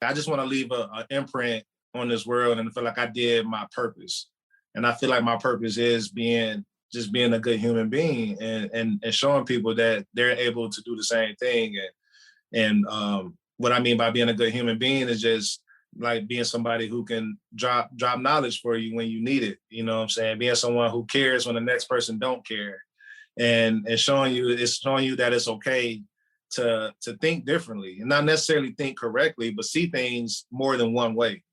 I just want to leave an imprint on this world, and I feel like I did my purpose. And I feel like my purpose is being a good human being, and showing people that they're able to do the same thing. And what I mean by being a good human being is just like being somebody who can drop knowledge for you when you need it. You know what I'm saying? Being someone who cares when the next person don't care, and showing you that it's okay to think differently and not necessarily think correctly, but see things more than one way.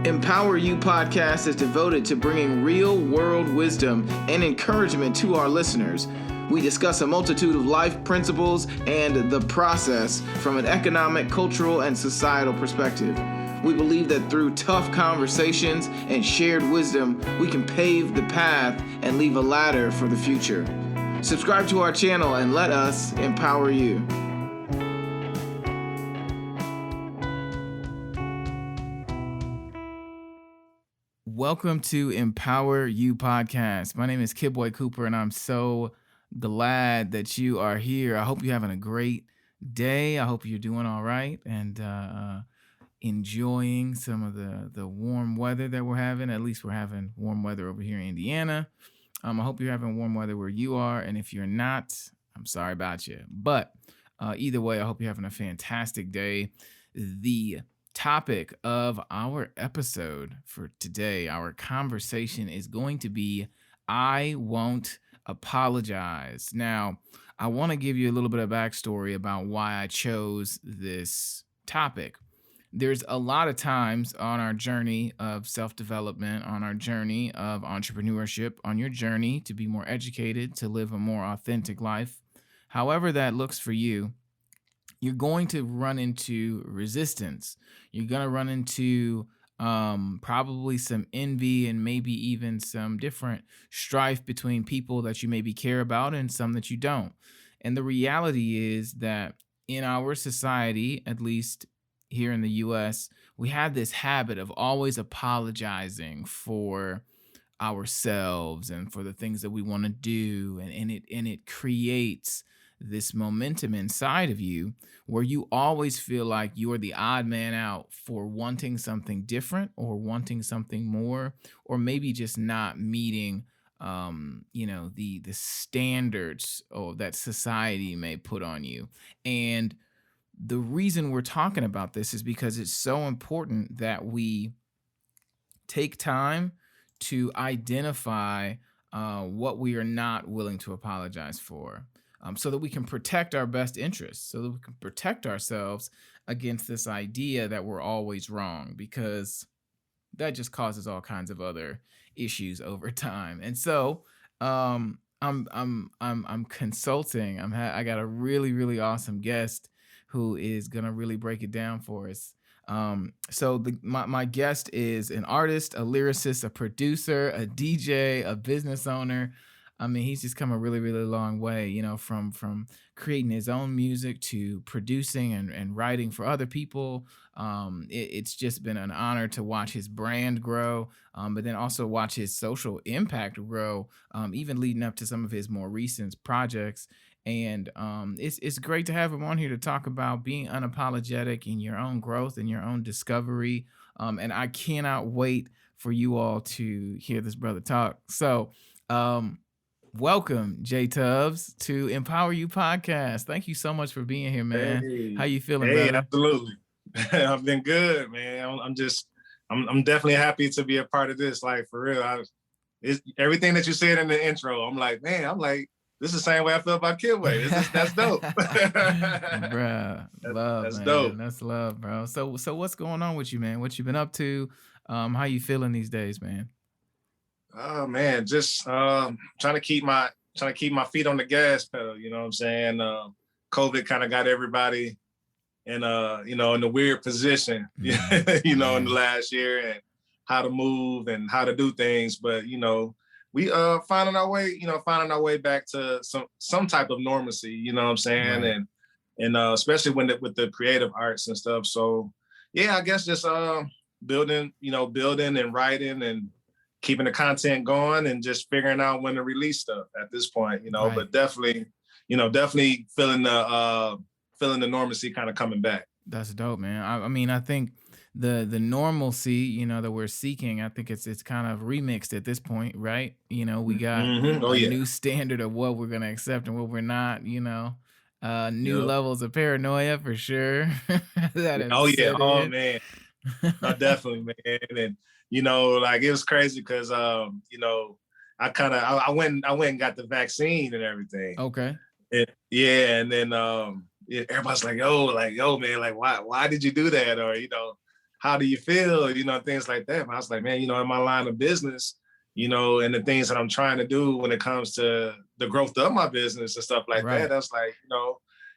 Empower You podcast is devoted to bringing real-world wisdom and encouragement to our listeners. We discuss a multitude of life principles and the process from an economic, cultural, and societal perspective. We believe that through tough conversations and shared wisdom, we can pave the path and leave a ladder for the future. Subscribe to our channel and let us empower you. Welcome to Empower You podcast. My name is Kid Boy Cooper, and I'm so glad that you are here. I hope you're having a great day. I hope you're doing all right and enjoying some of the warm weather that we're having. At least we're having warm weather over here in Indiana. I hope you're having warm weather where you are, and if you're not, I'm sorry about you. But either way, I hope you're having a fantastic day. The topic of our episode for today, our conversation, is going to be I Won't Apologize. Now, I want to give you a little bit of backstory about why I chose this topic. There's a lot of times on our journey of self-development, on our journey of entrepreneurship, on your journey to be more educated, to live a more authentic life, however that looks for you, you're going to run into resistance. You're going to run into probably some envy and maybe even some different strife between people that you maybe care about and some that you don't. And the reality is that in our society, at least here in the US, we have this habit of always apologizing for ourselves and for the things that we want to do. And it creates this momentum inside of you where you always feel like you are the odd man out for wanting something different or wanting something more, or maybe just not meeting the standards that society may put on you. And the reason we're talking about this is because it's so important that we take time to identify what we are not willing to apologize for. So that we can protect our best interests, so that we can protect ourselves against this idea that we're always wrong, because that just causes all kinds of other issues over time. And so I'm consulting. I got a really, really awesome guest who is gonna really break it down for us. So my guest is an artist, a lyricist, a producer, a DJ, a business owner. I mean, he's just come a really, really long way, from creating his own music to producing and writing for other people. It's just been an honor to watch his brand grow, but then also watch his social impact grow, even leading up to some of his more recent projects. And it's great to have him on here to talk about being unapologetic in your own growth and your own discovery. And I cannot wait for you all to hear this brother talk. So, welcome, J Tubbs, to Empower You podcast. Thank you so much for being here, man. Hey, how you feeling, brother? Absolutely. I've been good, man. I'm definitely happy to be a part of this. Like, for real, it's everything that you said in the intro. I'm like, this is the same way I feel about Kidway. That's dope. Bruh, love, that's man. dope. That's love, bro. So what's going on with you, man? What you been up to? How you feeling these days, man? Oh man, just trying to keep my feet on the gas pedal. You know what I'm saying? COVID kind of got everybody in in a weird position, in the last year, and how to move and how to do things. But we finding our way back to some type of normalcy. You know what I'm saying? Right. And especially with the creative arts and stuff. So yeah, I guess just building and writing and keeping the content going and just figuring out when to release stuff at this point, Right. but definitely, definitely feeling the normalcy kind of coming back. That's dope, man. I mean, I think the normalcy, that we're seeking, I think it's kind of remixed at this point, right? We got Oh a yeah. new standard of what we're gonna accept and what we're not. New Yep. levels of paranoia for sure that have Oh yeah. set Oh in. man. No, definitely, man. And like it was crazy because I went and got the vaccine and everything. Okay. Yeah, and then yeah, everybody's like, yo, man, like why did you do that? Or, how do you feel? Things like that. But I was like, man, in my line of business, and the things that I'm trying to do when it comes to the growth of my business and stuff like that, Right. that's like,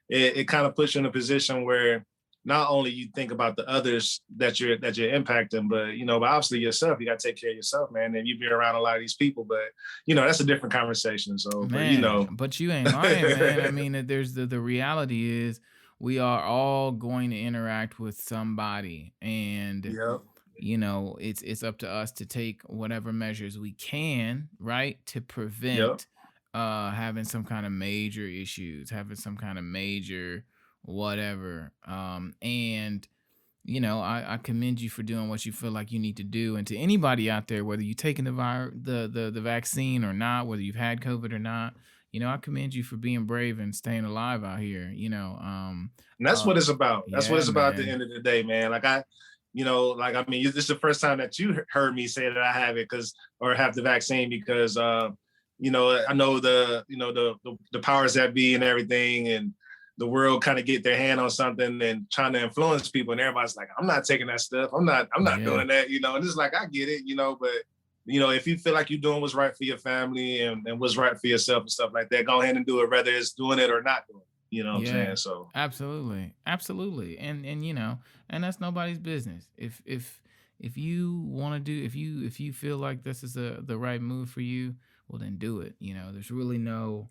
it kind of puts you in a position where not only you think about the others that you're impacting, but obviously yourself, you got to take care of yourself, man. And you've been around a lot of these people, but that's a different conversation. So, but Man, but you ain't lying, man. I mean, there's the reality is we are all going to interact with somebody, and Yep, it's up to us to take whatever measures we can, right, to yep. prevent having some kind of major issues, having some kind of major whatever. And I commend you for doing what you feel like you need to do. And to anybody out there, whether you're taking the vaccine or not, whether you've had COVID or not, I commend you for being brave and staying alive out here. And that's what it's about. That's what Yeah, it's about at the man. end of the day, man. Like like I mean, this is the first time that you heard me say that I have it or have the vaccine because I know the powers that be and everything, and the world kind of get their hand on something and trying to influence people, and everybody's like, I'm not taking that stuff. I'm not Yeah. doing that, and it's like I get it, but if you feel like you're doing what's right for your family and what's right for yourself and stuff like that, go ahead and do it, whether it's doing it or not doing it. You know what I'm Yeah, saying? So absolutely, absolutely, and and that's nobody's business. If you want to do, if you feel like this is the right move for you, well then do it. There's really no,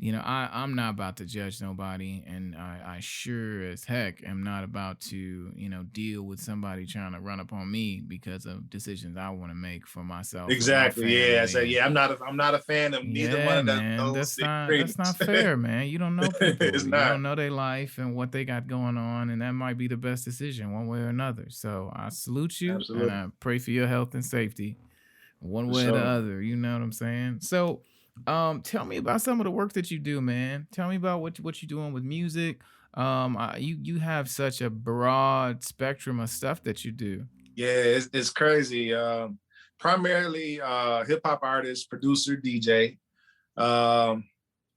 I'm not about to judge nobody, and I sure as heck am not about to, deal with somebody trying to run up on me because of decisions I want to make for myself or my exactly, yeah. I family. said, And yeah, I'm not a fan of neither one yeah, of man, those that's not extremes. fair, man. You don't know It's people. You not. don't know their life and what they got going on, and that might be the best decision one way or another. So I salute you and Absolutely. I pray for your health and safety one For way or the sure. other. You know what I'm saying? So, tell me about some of the work that you do, man. Tell me about what you're doing with music. You have such a broad spectrum of stuff that you do. Yeah, it's crazy. Primarily hip hop artist, producer, DJ. Um,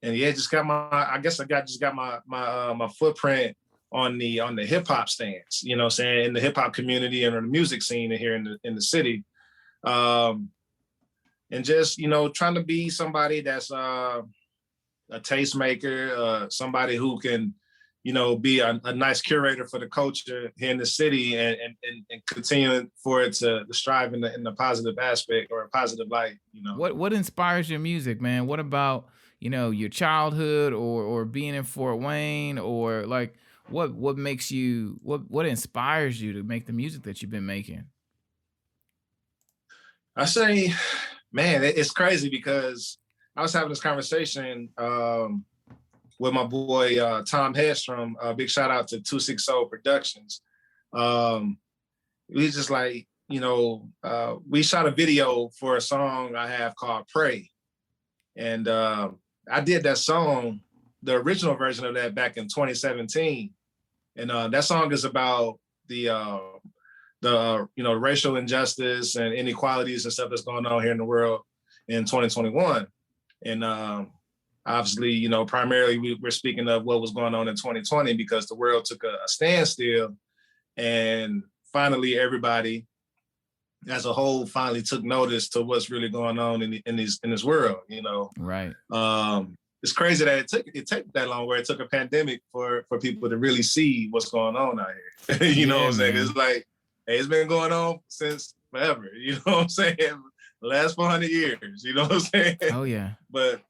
and yeah, just got I guess just got my footprint on the hip hop stance, what I'm saying, in the hip hop community and in the music scene here in the city. Um, and just, trying to be somebody that's a tastemaker, somebody who can, be a nice curator for the culture here in the city and continue for it to strive in the positive aspect or a positive light. What inspires your music, man? What about, your childhood or being in Fort Wayne, or like what makes you what inspires you to make the music that you've been making? I say, man, it's crazy because I was having this conversation with my boy Tom Hedstrom. Big shout out to 260 Productions. Um, we just like, we shot a video for a song I have called Pray. And I did that song, the original version of that, back in 2017. And that song is about the racial injustice and inequalities and stuff that's going on here in the world in 2021. And obviously, primarily we're speaking of what was going on in 2020 because the world took a standstill, and finally everybody as a whole finally took notice to what's really going on in this world. Right. It's crazy that it took that long, where it took a pandemic for people to really see what's going on out here. You know what Yeah, I'm saying? man. It's like, hey, it's been going on since forever. You know what I'm saying? The last 400 years. You know what I'm saying? Oh yeah. but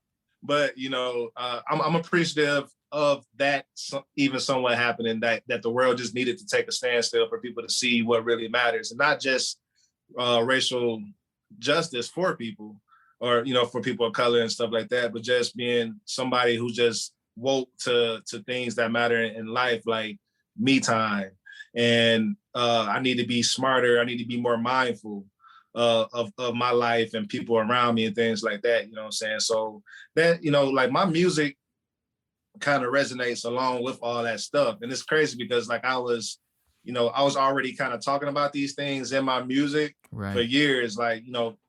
I'm appreciative of that, even somewhat happening, that the world just needed to take a standstill for people to see what really matters, and not just racial justice for people, or for people of color and stuff like that, but just being somebody who just woke to things that matter in life, like me time. And I need to be smarter. I need to be more mindful of my life and people around me and things like that. You know what I'm saying? So that, like my music kind of resonates along with all that stuff. And it's crazy because like I was already kind of talking about these things in my music for Right. years, like,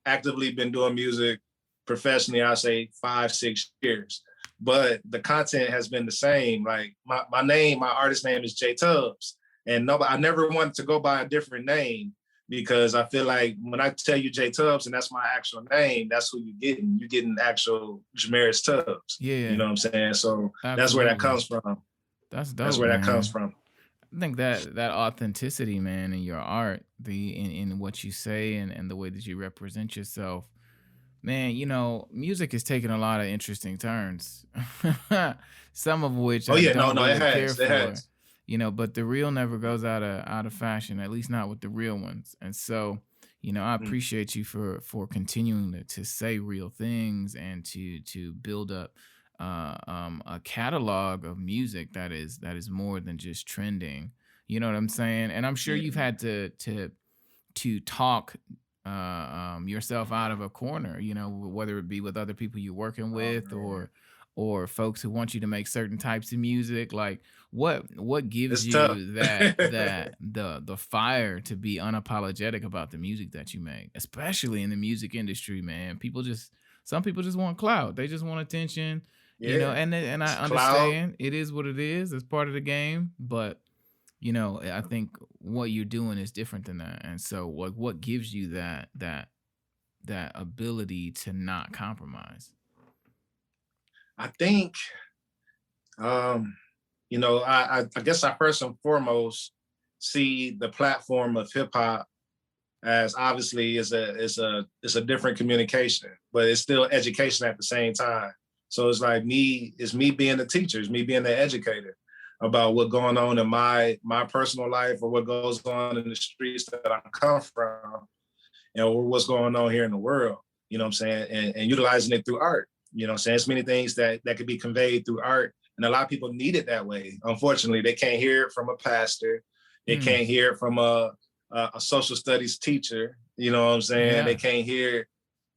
actively been doing music professionally, I say 5, 6 years. But the content has been the same. Like my name, my artist name is J Tubbs. And nobody, I never wanted to go by a different name because I feel like when I tell you J Tubbs and that's my actual name, that's who you're getting. You're getting actual Jamaris Tubbs. You Yeah, know what I'm saying? So that's where that absolutely. comes from. That's That's dope, where that comes man. from. I think that authenticity, man, in your art, in what you say and the way that you represent yourself, man, music is taking a lot of interesting turns. Some of which Oh I yeah, no, don't no, it really care has. It for, has. but the real never goes out of fashion, at least not with the real ones. And so, I Mm, appreciate you for continuing to say real things and to build up a catalog of music that is more than just trending. You know what I'm saying? And I'm sure yeah, you've had to talk yourself out of a corner, whether it be with other people you're working oh with man, or folks who want you to make certain types of music. Like what gives it's tough. you the fire to be unapologetic about the music that you make, especially in the music industry, man. Some people just want clout. They just want attention, Yeah, and I it's cloud. understand it is what it is. It's part of the game, but I think what you're doing is different than that. And so like what gives you that ability to not compromise? I think, um, I guess I first and foremost see the platform of hip hop as obviously is a different communication, but it's still education at the same time. So it's like it's me being the teacher, it's me being the educator about what going on in my personal life or what goes on in the streets that I come from, what's going on here in the world. You know what I'm saying? And utilizing it through art. You know what I'm saying? It's many things that could be conveyed through art. And a lot of people need it that way. Unfortunately, they can't hear it from a pastor. They Mm, can't hear it from a social studies teacher. You know what I'm saying? They yeah. can't hear it,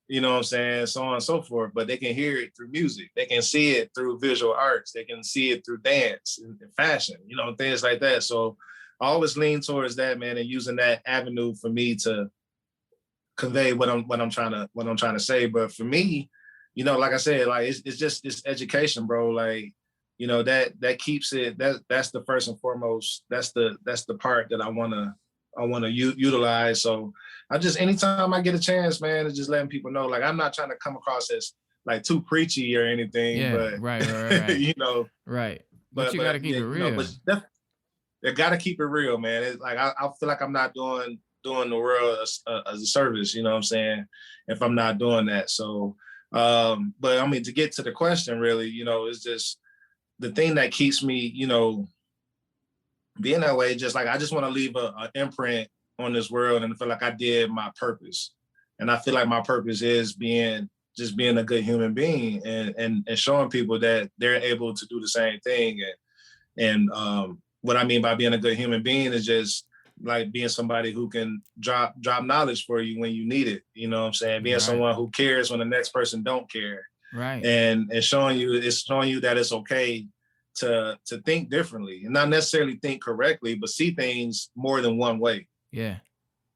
you know what I'm saying, so on and so forth. But they can hear it through music. They can see it through visual arts. They can see it through dance and fashion, things like that. So I always lean towards that, man, and using that avenue for me to convey what I'm trying to say. But for me, like I said, like it's education, bro. Like, that keeps it. That's the first and foremost. That's the part that I want to utilize. So I just anytime I get a chance, man, it's just letting people know. Like I'm not trying to come across as like too preachy or anything, Yeah, but right, right, right, right. Right. But you got to keep yeah, it real. they got to keep it real, man. It's like I feel like I'm not doing the world as a service. You know what I'm saying? If I'm not doing that, so. But I mean, to get to the question, really, it's just the thing that keeps me, being that way. Just like I just want to leave a imprint on this world, and I feel like I did my purpose, and I feel like my purpose is being a good human being and showing people that they're able to do the same thing. And what I mean by being a good human being is just like being somebody who can drop knowledge for you when you need it. You know what I'm saying? Being Right. someone who cares when the next person don't care, Right. and showing you that it's okay to think differently and not necessarily think correctly, but see things more than one way. Yeah.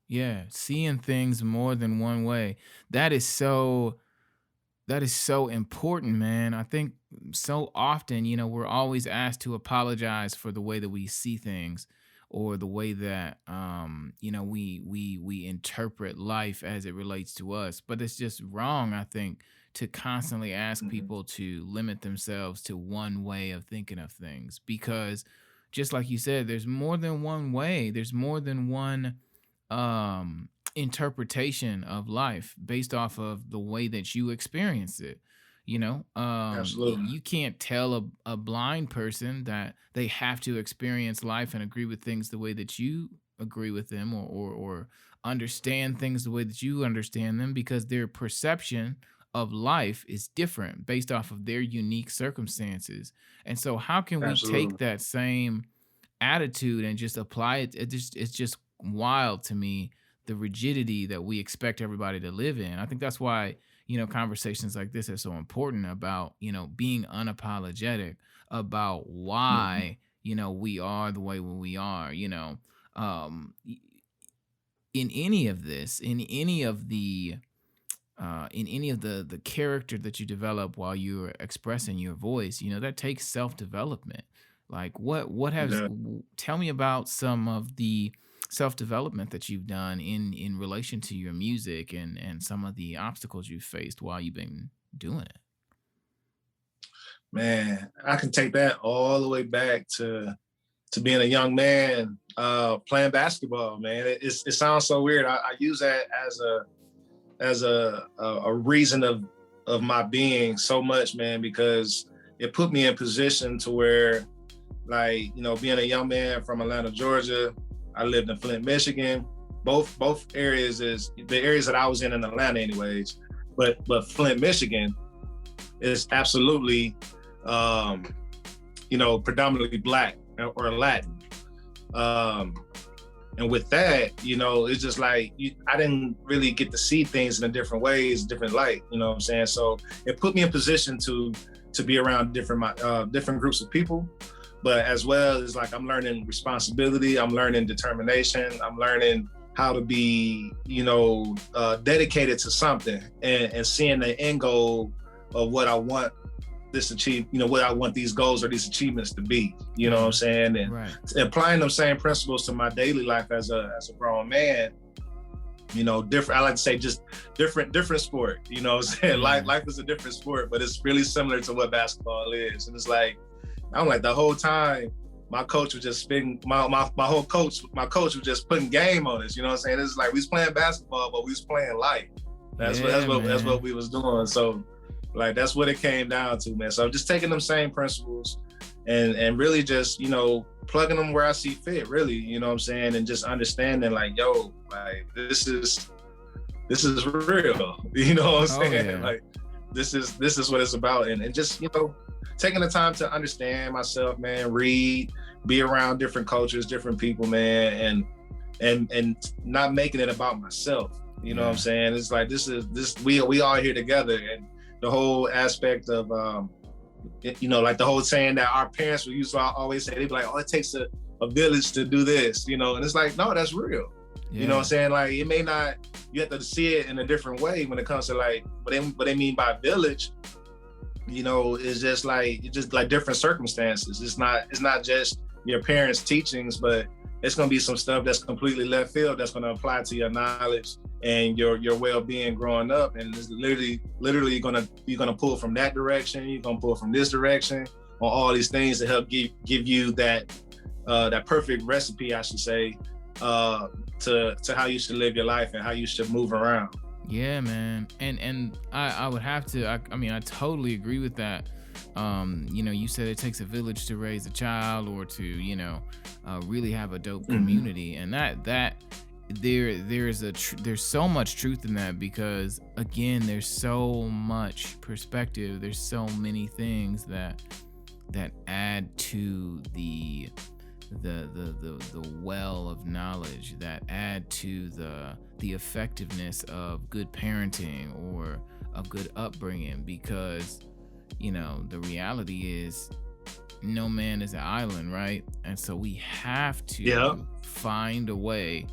Yeah, seeing things more than one way. That is so That is so important, man. I think so often, we're always asked to apologize for the way that we see things or the way that we interpret life as it relates to us. But it's just wrong, I think, to constantly ask Mm-hmm. people to limit themselves to one way of thinking of things because just like you said, there's more than one way. There's more than one interpretation of life based off of the way that you experience it. Absolutely. You can't tell a blind person that they have to experience life and agree with things the way that you agree with them or understand things the way that you understand them because their perception of life is different based off of their unique circumstances. And so how can we take Absolutely. that same attitude and just apply it? It's just wild to me, the rigidity that we expect everybody to live in. I think that's why, conversations like this are so important about, being unapologetic about Mhm. why, we are the way we are, um in any of this, in any of the character that you develop while you're expressing your voice, that takes self-development. Like what has Yeah. tell me about some of the self-development that you've done in relation to your music and some of the obstacles you faced while you've been doing it. Man, I can take that all the way back to being a young man playing basketball. Man, it sounds so weird. I use that as a reason of my being so much, man, because it put me in position to where, like, being a young man from Atlanta, Georgia, I lived in Flint, Michigan. Both areas is the areas that I was in Atlanta, anyways. But Flint, Michigan is absolutely, um, predominantly black or Latin. Um, and with that, it's just like I didn't really get to see things in a different ways, different light. You know what I'm saying? So it put me in position to be around different groups of people, but as well as, like, I'm learning responsibility, I'm learning determination, I'm learning how to be, dedicated to something and seeing the end goal of what I want what I want these goals or these achievements to be. You know what I'm Yeah. saying? And Right. applying those same principles to my daily life as a grown man, different. I like to say just different sport. You know what I'm saying? Life Yeah. life is a different sport, but it's really similar to what basketball is. And it's like, I'm like, the whole time my coach was just spitting my coach was just putting game on us. You know what I'm saying? It's like we was playing basketball, but we was playing life. Yeah, That's what man. we was doing. So, like, that's what it came down to, man. So just taking them same principles and really just, plugging them where I see fit, really, you know what I'm saying? And just understanding, like, yo, like, this is real. You know what I'm Oh saying? yeah. Like, this is what it's about. And just, taking the time to understand myself, man, read, be around different cultures, different people, man, and not making it about myself. You know what I'm Yeah. saying? It's like we all here together. And the whole aspect of like the whole saying that our parents would used to always say, they'd be like, oh, it takes a village to do this, and it's like, no, that's real. You know what I'm Yeah. saying? Like, it may not, you have to see it in a different way when it comes to, like, what they mean by village, it's just like different circumstances. It's not just your parents' teachings, but it's gonna be some stuff that's completely left field that's gonna apply to your knowledge and your well-being growing up. And it's literally you're gonna pull from that direction, you're gonna pull from this direction on all these things to help give you that perfect recipe, I should say, to how you should live your life and how you should move around. Yeah, man. And I would have to I mean I totally agree with that. You said it takes a village to raise a child or to, really have a dope Mhm. community. And there's so much truth in that because again, there's so much perspective. There's so many things that add to the well of knowledge that add to the effectiveness of good parenting or a good upbringing because the reality is no man is an island, right? And so we have Yeah. to find a way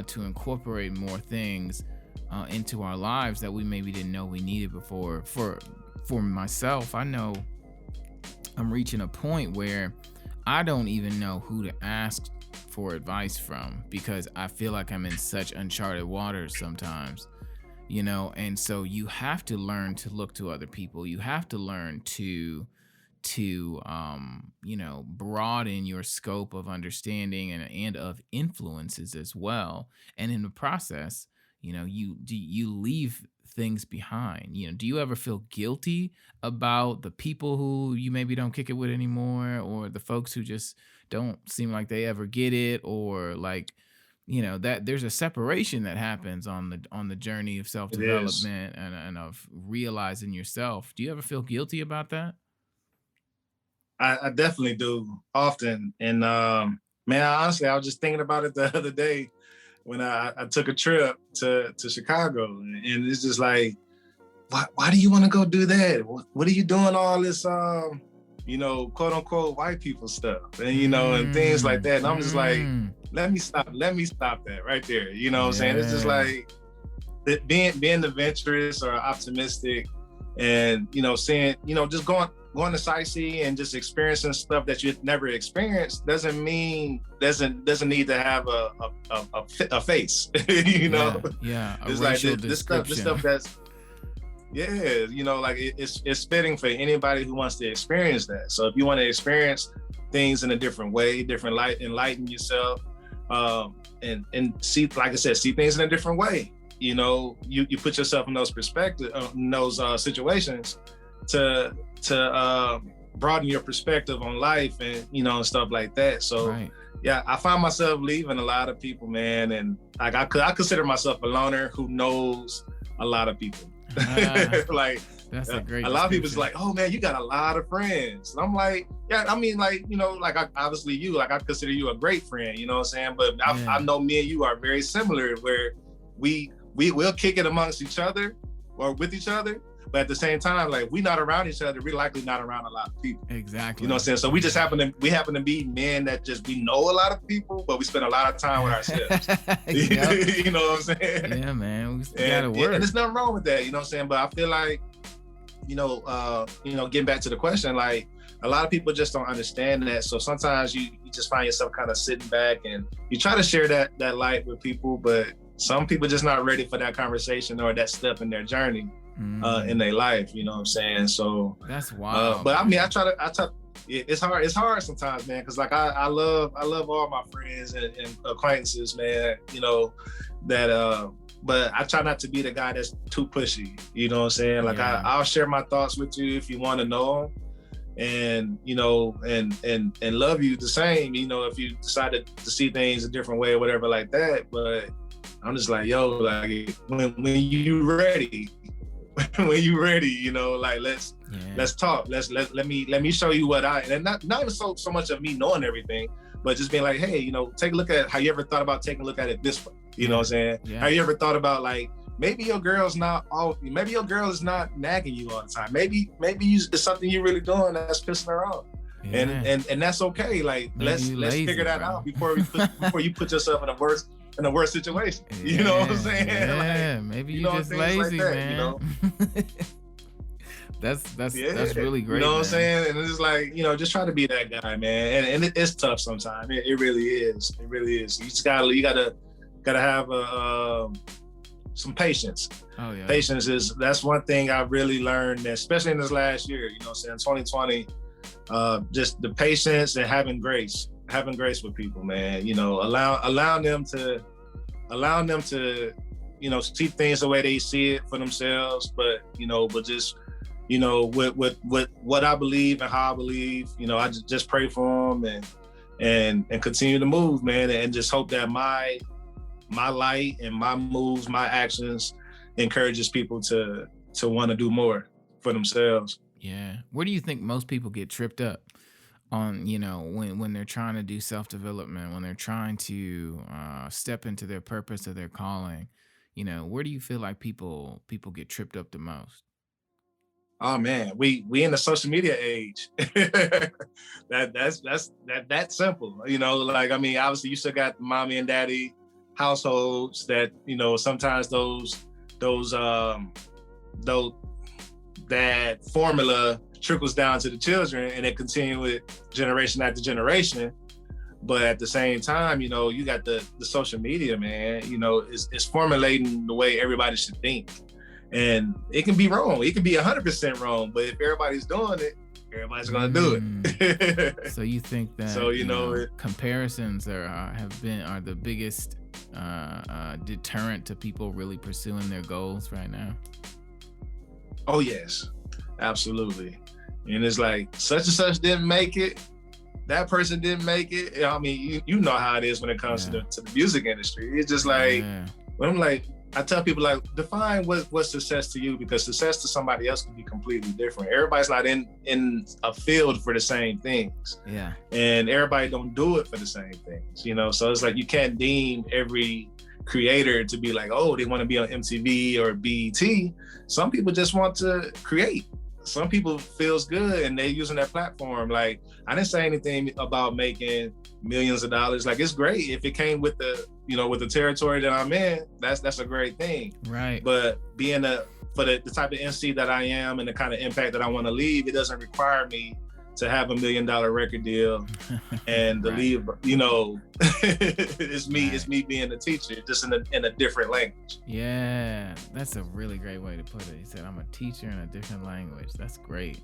to incorporate more things into our lives that we maybe didn't know we needed before. For myself, I know I'm reaching a point where I don't even know who to ask for advice from because I feel like I'm in such uncharted waters sometimes, and so you have to learn to look to other people. You have to learn to broaden your scope of understanding and of influences as well. And in the process, you leave things behind. Do you ever feel guilty about the people who you maybe don't kick it with anymore or the folks who just don't seem like they ever get it or like that there's a separation that happens on the journey of It is. self-development and of realizing yourself. Do you ever feel guilty about that? I definitely do often. And man, honestly, I was just thinking about it the other day when I took a trip to Chicago, and it's just like, why do you want to go do that? What are you doing all this quote unquote white people stuff, and and things like Mm, that. And I'm just like, mm, let me stop that right there. You know what I'm saying? It's just yeah, like being adventurous or optimistic, and seeing, just going to sightsee and just experiencing stuff that you've never experienced doesn't need to have a face. yeah, yeah. A It's like racial this description. stuff that's, yeah, like it's fitting for anybody who wants to experience that. So if you want to experience things in a different way, different light, enlighten yourself, and see, like I said, see things in a different way. You put yourself in those perspectives, in those situations, to broaden your perspective on life, and and stuff like that. So Right. yeah, I find myself leaving a lot of people, man, and like I consider myself a loner who knows a lot of people. Ah, Like that's a great a lot of people's description. like, oh man, you got a lot of friends. And I'm like, yeah, I mean, like, like obviously you, like I consider you a great friend, you know what I'm saying? But I Yeah. know me and you are very similar, where we will kick it amongst each other or with each other. But at the same time, like, we not around each other, we're likely not around a lot of people. You know what Exactly. I'm saying? So we happen to be men that just, we know a lot of people, but we spend a lot of time with ourselves. Yep. You know what I'm saying? Yeah, man. We still And gotta and work. there's nothing wrong with that, you know what I'm saying? But I feel like, getting back to the question, like, a lot of people just don't understand that. So sometimes you just find yourself kind of sitting back, and you try to share that light with people, but some people just not ready for that conversation or that step in their journey, in Mm, their life. You know what I'm saying? So, that's wild, but I mean, man. I try. It's hard sometimes, man, because like I love all my friends and acquaintances, man. That but I try not to be the guy that's too pushy. You know what I'm saying? Like, Yeah. I'll share my thoughts with you if you want to know them, and and love you the same. If you decided to see things a different way or whatever like that. But I'm just like, yo, like, when you ready, when you ready, like, Yeah. let's talk. Let me show you what and not even so much of me knowing everything, but just being like, hey, take a look at, how you ever thought about taking a look at it this way. You know Yeah. what I'm saying? How Yeah. you ever thought about, like, maybe your girl is not nagging you all the time. Maybe it's something you're really doing that's pissing her off. And Yeah. and that's okay. Like, Maybe let's you let's figure lazy, that bro. out before you put yourself in a worse situation. You know what I'm Yeah. saying? Like, Yeah. Maybe you just things like lazy, that. man. That's Yeah, really you know great, what I'm man. saying? And it's like, just try to be that guy, man. And it's tough sometimes. It really is. It really is. You gotta have some patience. Oh yeah. That's one thing I really learned, especially in this last year. You know what I'm saying? 2020, just the patience and having grace with people, man. Allowing them to see things the way they see it for themselves, but just, with what I believe and how I believe, I just pray for them, and continue to move, man, and just hope that my light and my moves, my actions, encourages people to want to do more for themselves. Yeah. Where do you think most people get tripped up on, when they're trying to do self-development, when they're trying to step into their purpose or their calling? Where do you feel like people get tripped up the most? Oh man, we in the social media age. That's simple. Like, I mean, obviously you still got mommy and daddy households that, sometimes those that formula trickles down to the children, and it continue with generation after generation. But at the same time, you got the social media, man. It's formulating the way everybody should think, and it can be wrong. It can be 100% wrong. But if everybody's doing it, everybody's gonna do Mm. it. So you think So that it. comparisons are the biggest deterrent to people really pursuing their goals right now? Oh yes, absolutely. And it's like, such and such didn't make it, that person didn't make it. I mean, you know how it is when it comes Yeah. to the music industry. It's just like, Yeah. when I'm like, I tell people, like, define what's success to you, because success to somebody else can be completely different. Everybody's not in a field for the same things. Yeah. And everybody don't do it for the same things, you know? So it's like, you can't deem every creator to be like, oh, they want to be on MTV or BET. Some people just want to create. Some people feels good and they using that platform. Like, I didn't say anything about making millions of dollars. Like, it's great if it came with the, you know, with the territory that I'm in. That's a great thing. Right. But being for the type of MC that I am and the kind of impact that I want to leave, it doesn't require me to have $1 million record deal and to leave, you know, it's me being a teacher, just in a different language. Yeah, that's a really great way to put it. He said, I'm a teacher in a different language. That's great.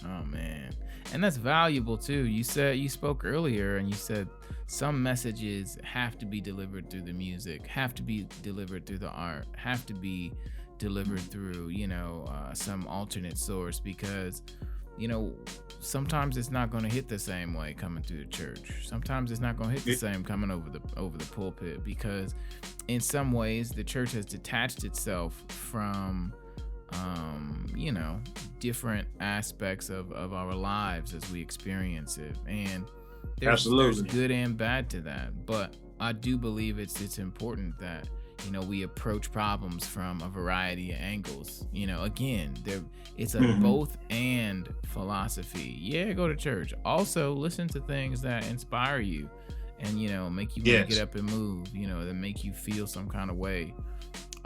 Oh man. And that's valuable too. You spoke earlier and you said some messages have to be delivered through the music, have to be delivered through the art, have to be delivered through, you know, some alternate source, because, you know, sometimes it's not going to hit the same way coming through the church. Sometimes it's not going to hit the same coming over the pulpit, because in some ways the church has detached itself from you know, different aspects of our lives as we experience it. And there's good and bad to that. But I do believe it's important that, you know, we approach problems from a variety of angles. You know, again, it's a both and philosophy. Yeah, go to church. Also, listen to things that inspire you and, you know, make you want to get up and move, you know, that make you feel some kind of way.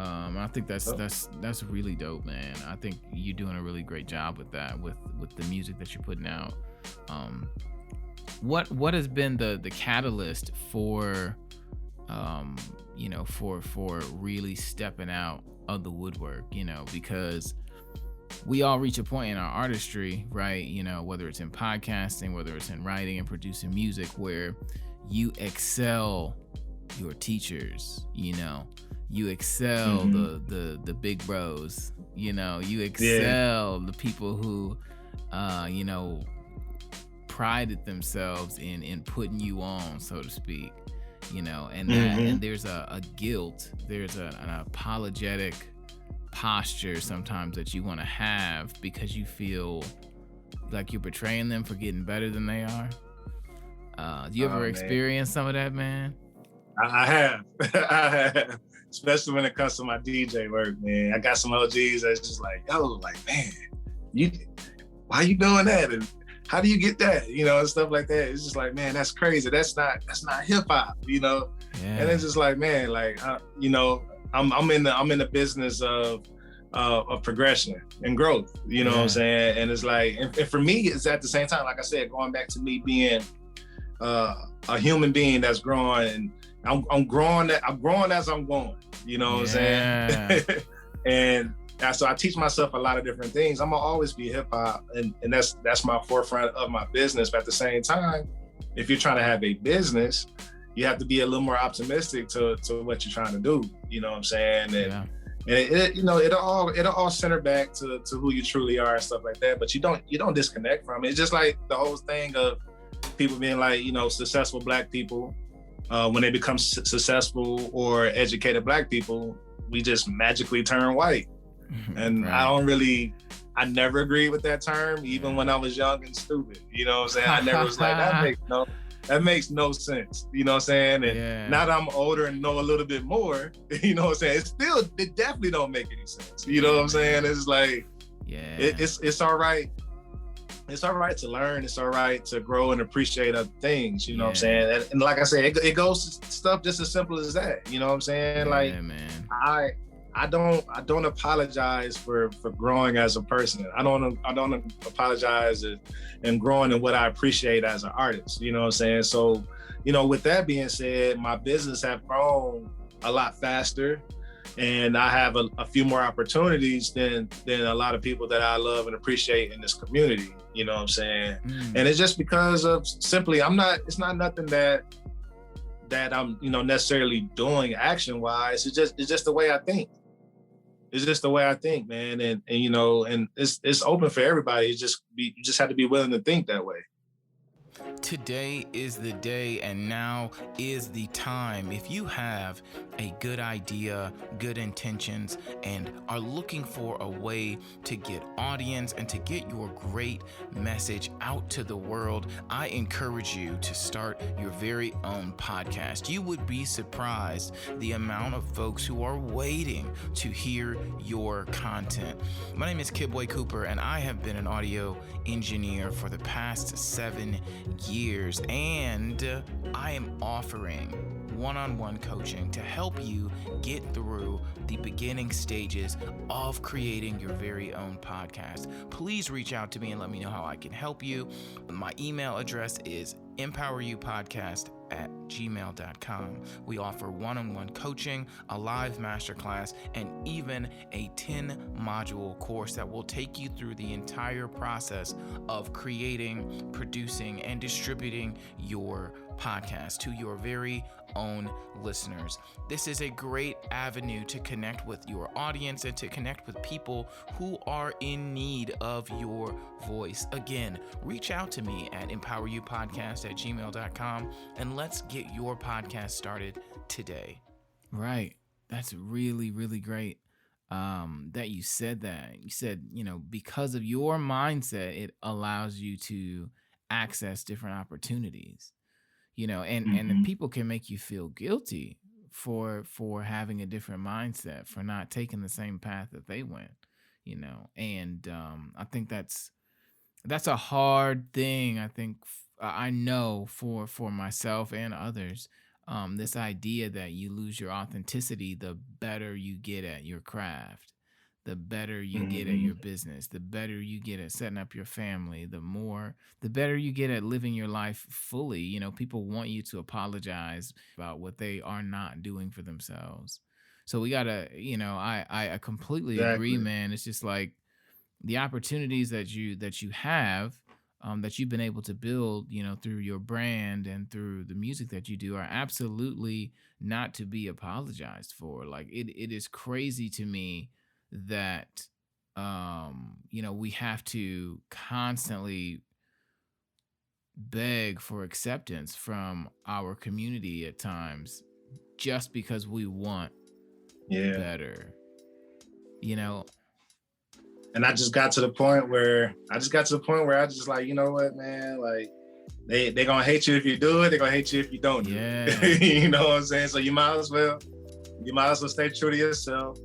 I think that's really dope, man. I think you're doing a really great job with that, with the music that you're putting out. What has been the catalyst for you know, for really stepping out of the woodwork, you know, because we all reach a point in our artistry, right? You know, whether it's in podcasting, whether it's in writing and producing music, where you excel your teachers, you know, you excel the big bros, you know, you excel the people who, you know, prided themselves in putting you on, so to speak. You know, and that, and there's a guilt, there's an apologetic posture sometimes that you want to have because you feel like you're betraying them for getting better than they are. Do you ever experience some of that, man? I have. I have. Especially when it comes to my DJ work, man. I got some OGs that's just like, yo, like, man, why you doing that? And how do you get that? You know, and stuff like that. It's just like, man, that's crazy. That's not hip hop, you know? Yeah. And it's just like, man, like, you know, I'm in the business of progression and growth, you know what I'm saying? And it's like, and for me, it's at the same time, like I said, going back to me being a human being that's growing. I'm growing as I'm going, you know what I'm saying? And so I teach myself a lot of different things. I'm gonna always be hip hop, and that's my forefront of my business. But at the same time, if you're trying to have a business, you have to be a little more optimistic to what you're trying to do. You know what I'm saying? And it you know, it'll all center back to who you truly are and stuff like that. But you don't disconnect from it. It's just like the whole thing of people being like, you know, successful Black people. When they become successful or educated Black people, we just magically turn white. And I never agreed with that term, even when I was young and stupid. You know what I'm saying? I never was like, that makes no sense. You know what I'm saying? And now that I'm older and know a little bit more, you know what I'm saying? It definitely don't make any sense. You know what I'm saying? It's like, it's all right. It's all right to learn. It's all right to grow and appreciate other things. You know what I'm saying? And like I said, it goes to stuff just as simple as that. You know what I'm saying? Man. I don't apologize for growing as a person. I don't apologize and growing in what I appreciate as an artist. You know what I'm saying? So, you know, with that being said, my business have grown a lot faster. And I have a few more opportunities than a lot of people that I love and appreciate in this community. You know what I'm saying? And it's just because of simply, it's not nothing that I'm, you know, necessarily doing action wise. It's just the way I think. It's just the way I think, man. And you know, and it's open for everybody. You just have to be willing to think that way. Today is the day, and now is the time. If you have a good idea, good intentions, and are looking for a way to get audience and to get your great message out to the world, I encourage you to start your very own podcast. You would be surprised the amount of folks who are waiting to hear your content. My name is Kidboy Cooper, and I have been an audio engineer for the past 7 years, and I am offering one-on-one coaching to help you get through the beginning stages of creating your very own podcast. Please reach out to me and let me know how I can help you. My email address is empoweryoupodcast@gmail.com. We offer one-on-one coaching, a live masterclass, and even a 10-module course that will take you through the entire process of creating, producing, and distributing your podcast to your very own listeners. This is a great avenue to connect with your audience and to connect with people who are in need of your voice. Again, reach out to me at empoweryoupodcast@gmail.com and let's get your podcast started today. Right. That's really, really great that you said that. You said, because of your mindset, it allows you to access different opportunities. And then people can make you feel guilty for having a different mindset, for not taking the same path that they went, and I think that's a hard thing. I think I know for myself and others, this idea that you lose your authenticity the better you get at your craft, the better you get at your business, the better you get at setting up your family, the better you get at living your life fully. People want you to apologize about what they are not doing for themselves. So we gotta, I completely agree, man. It's just like the opportunities that you have, that you've been able to build, through your brand and through the music that you do, are absolutely not to be apologized for. Like it is crazy to me that we have to constantly beg for acceptance from our community at times just because we want better, And I just got to the point where I just like, you know what, man, like they gonna hate you if you do it, they're gonna hate you if you don't do it. You know what I'm saying? So you might as well stay true to yourself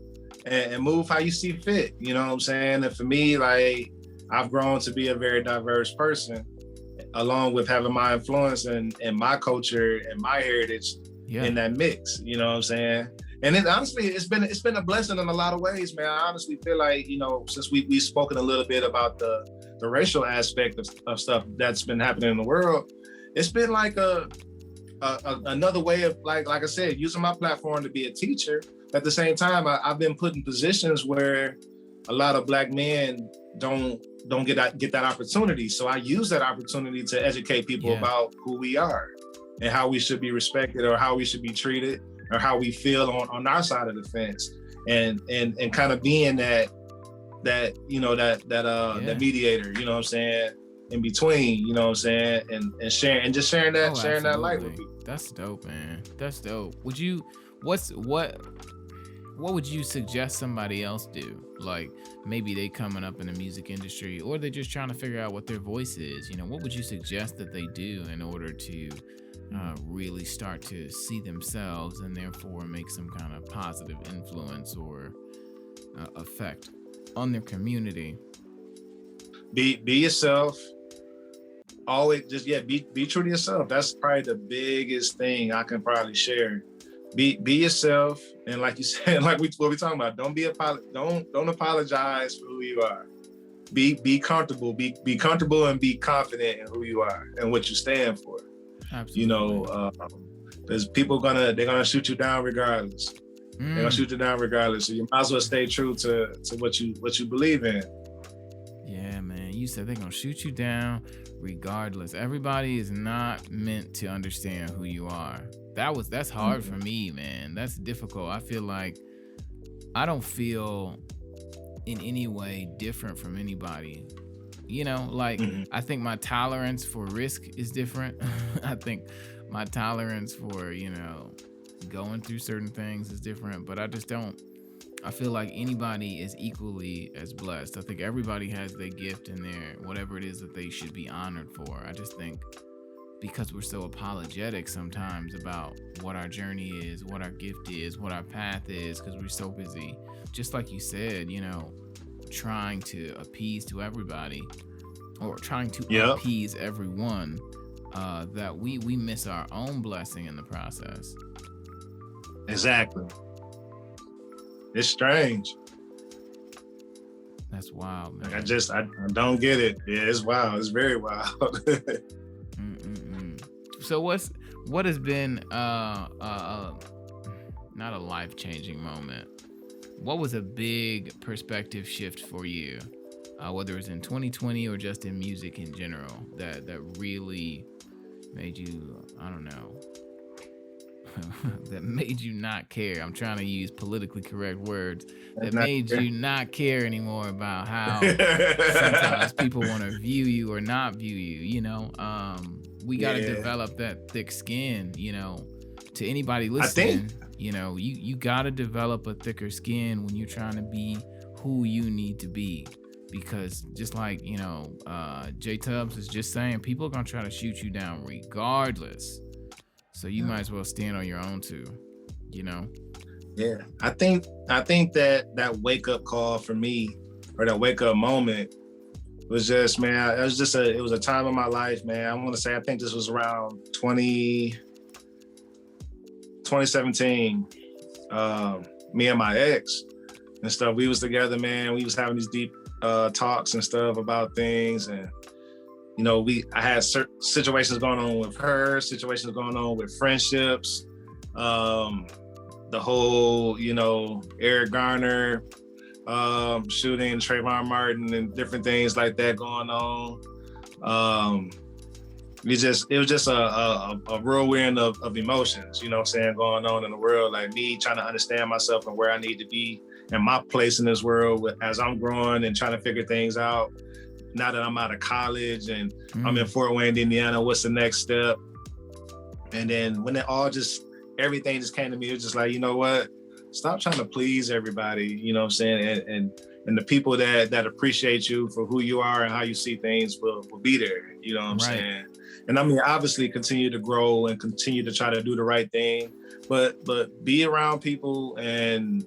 and move how you see fit. You know what I'm saying? And for me, like, I've grown to be a very diverse person, along with having my influence and my culture and my heritage in that mix. You know what I'm saying? And it, honestly, it's been a blessing in a lot of ways, man. I honestly feel like, since we've spoken a little bit about the racial aspect of stuff that's been happening in the world, it's been like another way of, like I said, using my platform to be a teacher. At the same time, I've been put in positions where a lot of Black men don't get that opportunity. So I use that opportunity to educate people about who we are and how we should be respected, or how we should be treated, or how we feel on our side of the fence, and kind of being that mediator, you know what I'm saying, in between, you know what I'm saying, and sharing that light with people. That's dope, man. That's dope. What would you suggest somebody else do? Like, maybe they coming up in the music industry, or they're just trying to figure out what their voice is. What would you suggest that they do in order to really start to see themselves and therefore make some kind of positive influence or effect on their community? Be yourself. Always just be true to yourself. That's probably the biggest thing I can probably share. Be yourself, and like you said, like what we talking about, don't apologize for who you are. Be comfortable. Be comfortable and be confident in who you are and what you stand for. Absolutely. Because people they're gonna shoot you down regardless. They're gonna shoot you down regardless. So you might as well stay true to what you believe in. Yeah, man. You said they're gonna shoot you down regardless. Everybody is not meant to understand who you are. That's hard for me, man. That's difficult. I feel like I don't feel in any way different from anybody Like, Mhm. I think my tolerance for risk is different. I think my tolerance for, going through certain things is different, but I just don't I feel like anybody is equally as blessed. I think everybody has their gift in there, whatever it is that they should be honored for. I just think because we're so apologetic sometimes about what our journey is, what our gift is, what our path is, because we're so busy, just like you said, trying to appease to everybody or trying to Yep, appease everyone, that we miss our own blessing in the process. exactly. It's strange. That's wild, Like I man. just I don't get it. Yeah, it's wild. It's very wild. Mm-mm-mm. So what has been not a life changing moment? What was a big perspective shift for you, whether it's in 2020 or just in music in general, that really made you, I don't know, that made you not care? I'm trying to use politically correct words. That's That not made fair. you not care anymore about how sometimes people want to view you or not view you. We got to Yeah, develop that thick skin. To anybody I think listening, you got to develop a thicker skin when you're trying to be who you need to be. Because just like J Tubbs is just saying, people are gonna try to shoot you down regardless. So you might as well stand on your own too, you know? yeah. I think that wake up call for me, or that wake up moment, was just, man, it was a time in my life, man. I want to say, I think this was around 2017. Me and my ex and stuff, we was together, man. We was having these deep talks and stuff about things, and I had certain situations going on with her, situations going on with friendships, um, the whole, Eric Garner shooting, Trayvon Martin, and different things like that going on. Um, it was just a whirlwind of emotions, what I'm saying, going on in the world. Like me trying to understand myself and where I need to be and my place in this world as I'm growing and trying to figure things out. Now that I'm out of college and I'm in Mm, Fort Wayne, Indiana, what's the next step? And then when everything just came to me, it was just like, you know what? Stop trying to please everybody, you know what I'm saying? And the people that appreciate you for who you are and how you see things will be there, you know what I'm right. saying? And I mean, obviously continue to grow and continue to try to do the right thing, but be around people and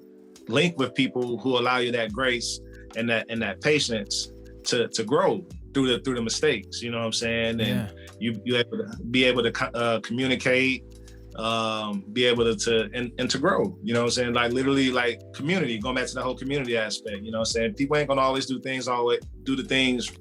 link with people who allow you that grace and that patience to grow through the mistakes, you know what I'm saying? And Yeah. you able to communicate, be able and to grow, you know what I'm saying? Like literally, like community, going back to the whole community aspect, you know what I'm saying? People ain't gonna always do the things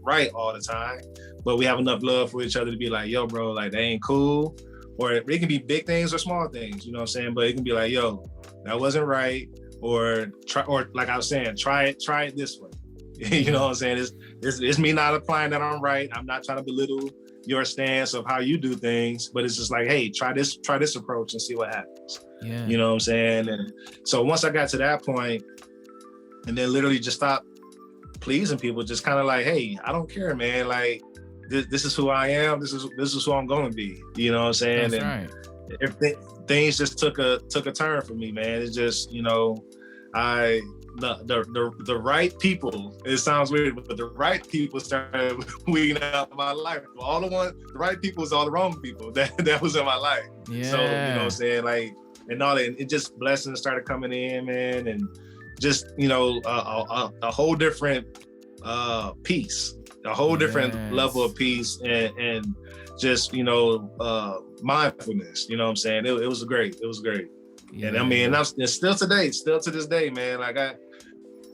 right all the time, but we have enough love for each other to be like, yo, bro, like they ain't cool. Or it can be big things or small things, you know what I'm saying? But it can be like, yo, that wasn't right. Or try, or like I was saying, try it this way. You know Yeah. what I'm saying? It's me not applying that I'm right. I'm not trying to belittle your stance of how you do things, but it's just like, hey, try this approach and see what happens. Yeah. You know what I'm saying? And so once I got to that point, and then literally just stop pleasing people, just kind of like, hey, I don't care, man. Like this is who I am. This is who I'm going to be. You know what I'm saying? That's And right. if things just took a turn for me, man. It's just, I the right people. It sounds weird, but the right people started weeding out my life. The right people was all the wrong people that was in my life. So you know what I'm Yeah. saying, like, and all that, and it just blessings started coming in, man, and just a whole different peace, a whole different level Yes. of peace, and just mindfulness. You know what I'm saying? It was great. It was great. And I mean, Yeah. and still to this day, man. Like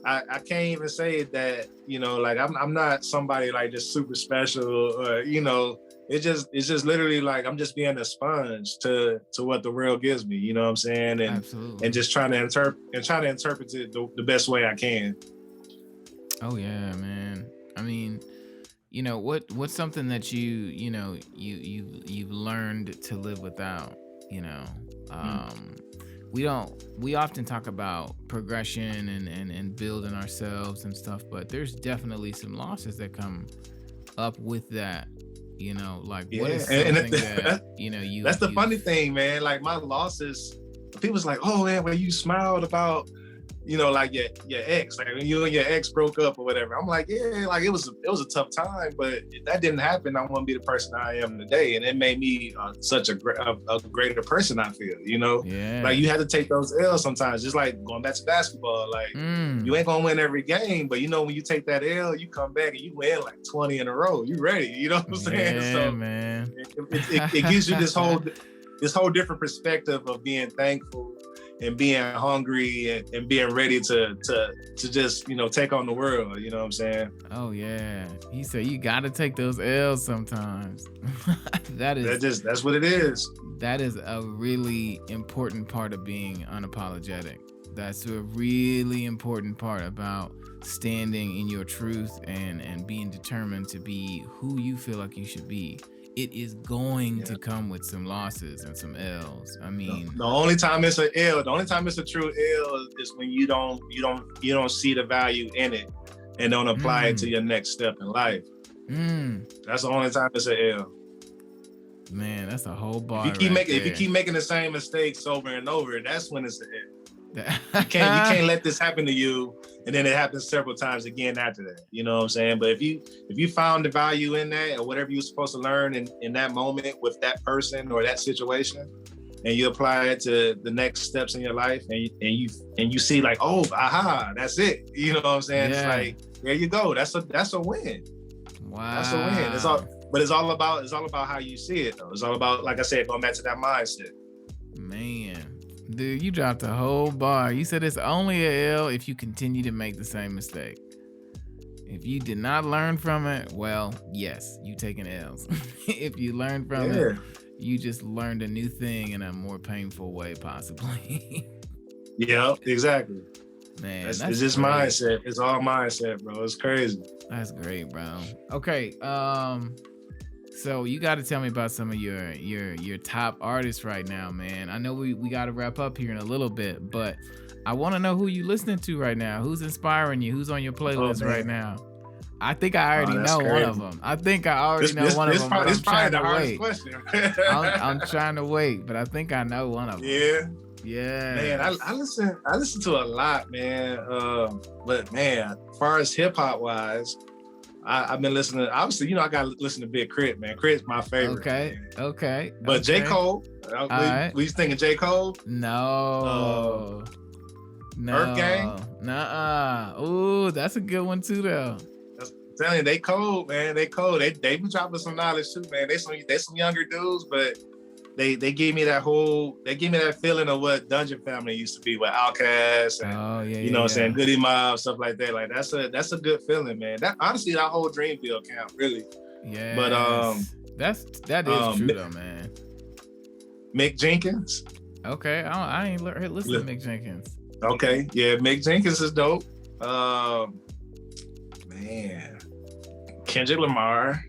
I can't even say that, like I'm not somebody like just super special, or it's just literally like I'm just being a sponge to what the world gives me. You know what I'm saying? And Absolutely. just trying to interpret it the best way I can. Oh yeah, man. I mean, what's something that you've learned to live without, you know? Mm. Um we often talk about progression and building ourselves and stuff, but there's definitely some losses that come up with that. Like what Yeah, is and something that that's the you've funny thing, man. Like my losses, people's like, oh man, when you smiled about, like your ex, like when you and your ex broke up or whatever. I'm like, yeah, like it was a tough time, but if that didn't happen, I wouldn't be the person I am today, and it made me such a greater person. I feel, Yeah. like you had to take those L's sometimes. Just like going back to basketball, like you ain't gonna win every game, but when you take that L, you come back and you win like 20 in a row. You ready? You know what I'm saying? Yeah, So man. it gives you this whole different perspective of being thankful and being hungry and being ready to just take on the world. You know what I'm saying? Oh yeah. He said you gotta take those L's sometimes. That's what it is. That is a really important part of being unapologetic. That's a really important part about standing in your truth and being determined to be who you feel like you should be. It is going to come with some losses and some L's. I mean, the only time it's an L, the only time it's a true L is when you don't see the value in it and don't apply it to your next step in life. That's the only time it's an L. Man, that's a whole bar. If you keep making the same mistakes over and over, that's when it's an L. You can't let this happen to you and then it happens several times again after that. You know what I'm saying? But if you found the value in that or whatever you're supposed to learn in that moment with that person or that situation, and you apply it to the next steps in your life, and you see like, oh, aha, that's it. You know what I'm saying? Yeah. It's like, there you go. That's a win. Wow. That's a win. But it's all about how you see it though. It's all about, like I said, going back to that mindset. Man. Dude, you dropped a whole bar. You said it's only a L if you continue to make the same mistake. If you did not learn from it, well, yes, you taking L's. If you learn from it, you just learned a new thing in a more painful way, possibly. Yeah, exactly. Man, it's just mindset. It's all mindset, bro. It's crazy. That's great, bro. Okay, so you got to tell me about some of your top artists right now, man. I know we got to wrap up here in a little bit, but I want to know who you listening to right now. Who's inspiring you? Who's on your playlist right now? I think I already know one of them. I think I already know one of them. But I'm trying to wait. I'm trying to wait, but I think I know one of them. Yeah. Man, I listen to a lot, man. But man, as far as hip hop wise, I've been listening. Obviously, I got to listen to Big Crit, man. Crit's my favorite. Okay. But J. Cole, we thinking J. Cole? No. Earth Gang? Nuh-uh. Ooh, that's a good one too, though. I'm telling you, they cold, man. They cold. They be dropping some knowledge too, man. They some younger dudes, but they gave me that feeling of what Dungeon Family used to be with Outkast and what I'm saying, Goody Mob, stuff like that. Like that's a good feeling, man. That honestly, that whole Dreamville camp, really. Yeah. But that is true though, man. Mick Jenkins. Okay, I ain't listen to Mick Jenkins. Okay, yeah, Mick Jenkins is dope. Man, Kendrick Lamar.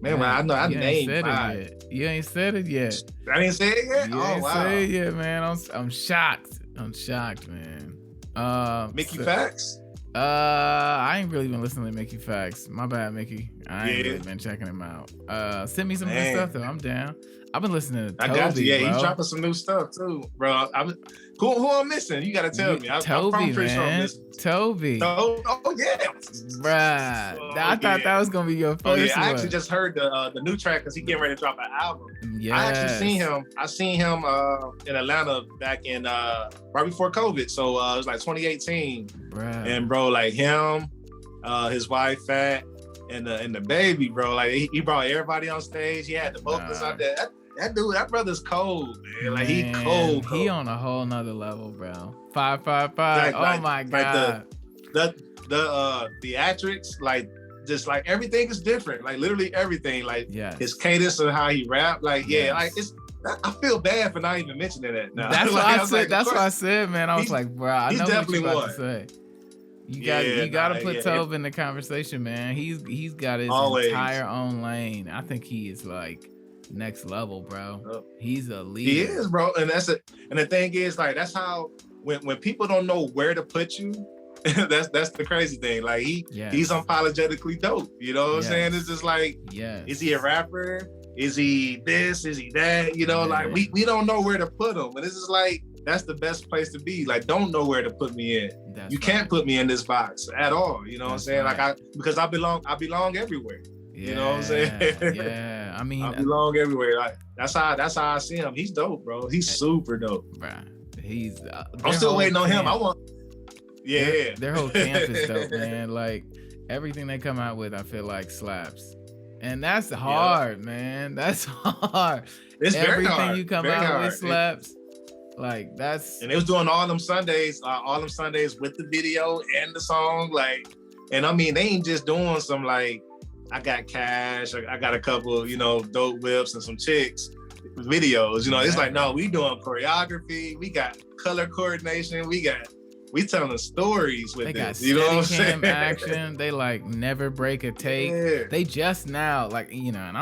Man, I know I named five. You ain't said it yet. I didn't say it yet? You ain't say it yet, man. I'm shocked. I'm shocked, man. Mickey Facts? I ain't really been listening to Mickey Facts. My bad, Mickey. I ain't really been checking him out. Send me some good stuff though. I'm down. I've been listening to Toby, I got you. Yeah, bro. He's dropping some new stuff too, bro. Who I'm missing? You gotta tell me. Toby, I'm pretty man. Sure Toby. Oh yeah, bruh. I thought that was gonna be your first. Oh yeah, I actually just heard the new track because he getting ready to drop an album. Yeah, I actually seen him. I seen him in Atlanta back in right before COVID. So it was like 2018. Bruh. And bro, like him, his wife Fat, and the baby, bro. Like he brought everybody on stage. He had the vocals out there. That brother's cold, man. Like he cold. He on a whole nother level, bro. 555. Oh my god. Like the theatrics, like just like everything is different. Like literally everything. Like his cadence of how he rap. Like like it's. I feel bad for not even mentioning that now. That's like, what I said. Like, that's what I said, man. I was like, bro, I know what you about to say. You gotta put Tove in the conversation, man. He's got his entire own lane. I think he is like next level, bro. Uh, He's a He leader. is, bro. And the thing is, like, that's how when people don't know where to put you, that's the crazy thing. Like he's Yes. unapologetically dope. You know what I'm saying? It's Yes. just like, is he a Yes. rapper? Is he this? Is he that? You know, like Man, we don't know where to put him. And this is like, that's the best place to be. Like, don't know where to put me in. that's You can't right. put me in this box at all. You know what I'm That's saying? right. Like because I belong everywhere. You know what I'm saying? Yeah. Yeah. I mean, I belong everywhere. Like that's how I see him. He's dope, bro. He's super dope. bruh, he's I'm still waiting on him. I want. Yeah. their whole camp is dope, man. Like everything they come out with, I feel like slaps. And that's hard, man. That's hard. It's very Everything hard. you come Very out hard. with slaps. Like that's And they was doing all them Sundays with the video and the song. Like, and I mean, they ain't just doing some like, I got cash, I got a couple, you know, dope whips and some chicks videos. You know, it's like, no, we doing choreography, we got color coordination, we telling stories with they got this. You know what I'm saying? Steadicam action. They like never break a take. Yeah. They just now, like, you know, and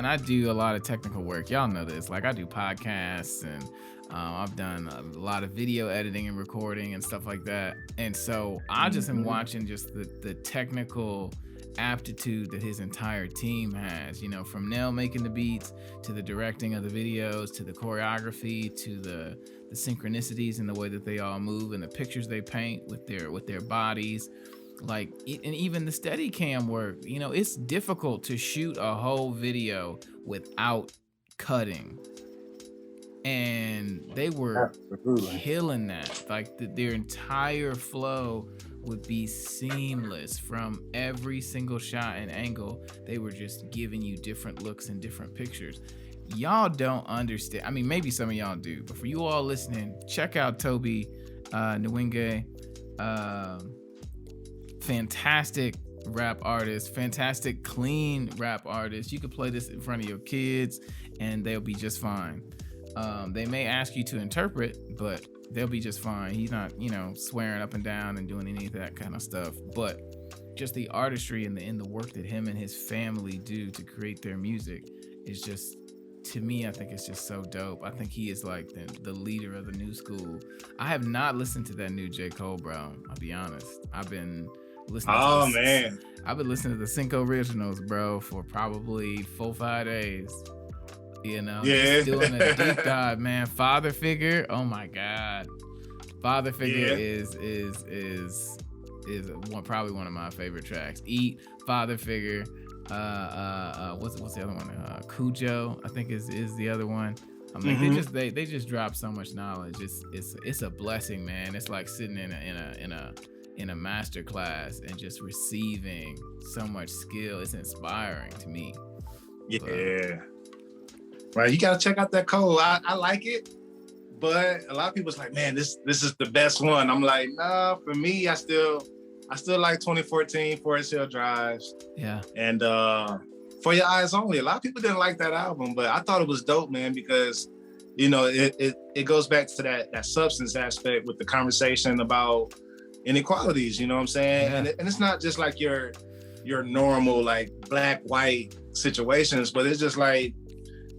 I do a lot of technical work. Y'all know this. Like I do podcasts and I've done a lot of video editing and recording and stuff like that. And so I just am watching just the technical aptitude that his entire team has, you know, from Nell making the beats to the directing of the videos to the choreography to the synchronicities and the way that they all move and the pictures they paint with their bodies, like, and even the Steadicam work. You know, it's difficult to shoot a whole video without cutting, and they were killing that. Like their entire flow would be seamless from every single shot and angle. They were just giving you different looks and different pictures. Y'all don't understand. I mean, maybe some of y'all do, but for you all listening, check out Toby Nwenge. Fantastic rap artist, fantastic clean rap artist. You could play this in front of your kids and they'll be just fine. They may ask you to interpret, but they'll be just fine. He's not, you know, swearing up and down and doing any of that kind of stuff. But just the artistry and the work that him and his family do to create their music is just, to me, I think it's just so dope. I think he is like the leader of the new school. I have not listened to that new J. Cole, bro. I'll be honest. I've been listening I've been listening to the Cinco Originals, bro, for probably 4-5 days. You know, just doing a deep dive, man. Father Figure, oh my God. Father Figure is probably one of my favorite tracks. Eat, Father Figure, what's the other one? Cujo, I think is the other one. I'm like, they just drop so much knowledge. It's a blessing, man. It's like sitting in a master class and just receiving so much skill. It's inspiring to me. Yeah. Right, you gotta check out that Cole. I like it, but a lot of people's like, man, this is the best one. I'm like, nah, for me, I still like 2014 Forest Hill Drives. Yeah. And For Your Eyes Only. A lot of people didn't like that album, but I thought it was dope, man, because, you know, it goes back to that substance aspect with the conversation about inequalities, you know what I'm saying? Yeah. And it's not just like your normal like black white situations, but it's just like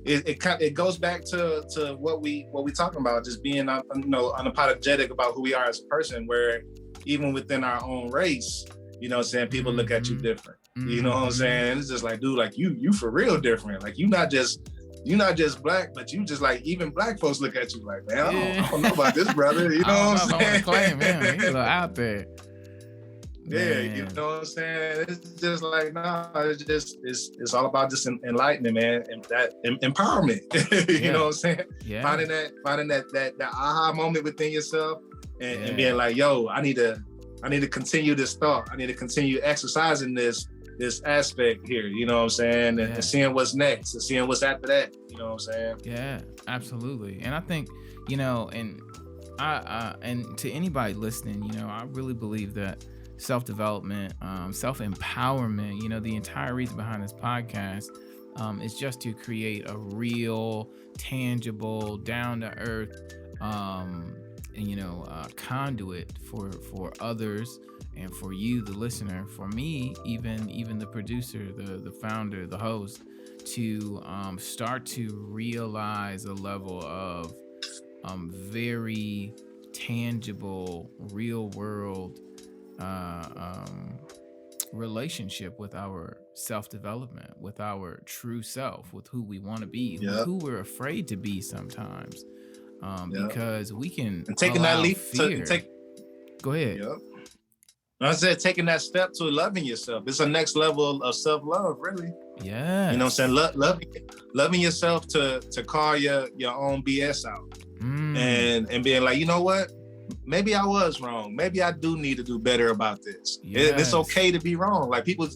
it goes back to what we talking about, just being unapologetic about who we are as a person, where even within our own race, you know what I'm saying, people look at you different. You know what I'm saying? It's just like, dude, like you for real different. Like you're not just black, but you just like, even black folks look at you like, man, I don't know about this brother. You know what I'm saying? I want to claim him. He's a little out there. Yeah, you know what I'm saying? It's just like, it's all about just enlightenment, man, and that empowerment. You know what I'm saying? Yeah. Finding that aha moment within yourself and being like, yo, I need to continue this thought. I need to continue exercising this aspect here, you know what I'm saying? And seeing what's next and seeing what's after that, you know what I'm saying? Yeah, absolutely. And I think, you know, and and to anybody listening, you know, I really believe that self-development, self-empowerment, you know, the entire reason behind this podcast is just to create a real, tangible, down-to-earth, conduit for others and for you, the listener, for me, even the producer, the founder, the host, to start to realize a level of very tangible, real world uh, um, relationship with our self development, with our true self, with who we want to be, with Yep. who we're afraid to be sometimes. Yep. Because we can And taking that allow leap to and fear. take. Go ahead. Yep. I said taking that step to loving yourself. It's a next level of self-love, really. You know what I'm saying? Yes. Loving yourself to call your own BS out. And being like, you know what? Maybe I was wrong. Maybe I do need to do better about this. It's Yes. okay to be wrong. Like people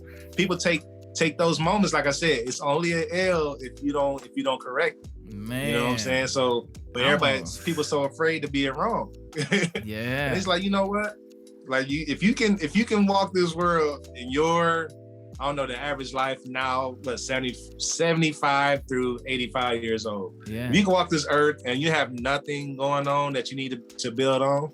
take those moments. Like I said, it's only an L if you don't correct. Man. You know what I'm saying? So but people so afraid to being wrong. Yeah. And it's like, you know what? Like if you can walk this world in your, I don't know, the average life now, 75 through 85 years old. Yeah. If you can walk this earth and you have nothing going on that you need to build on,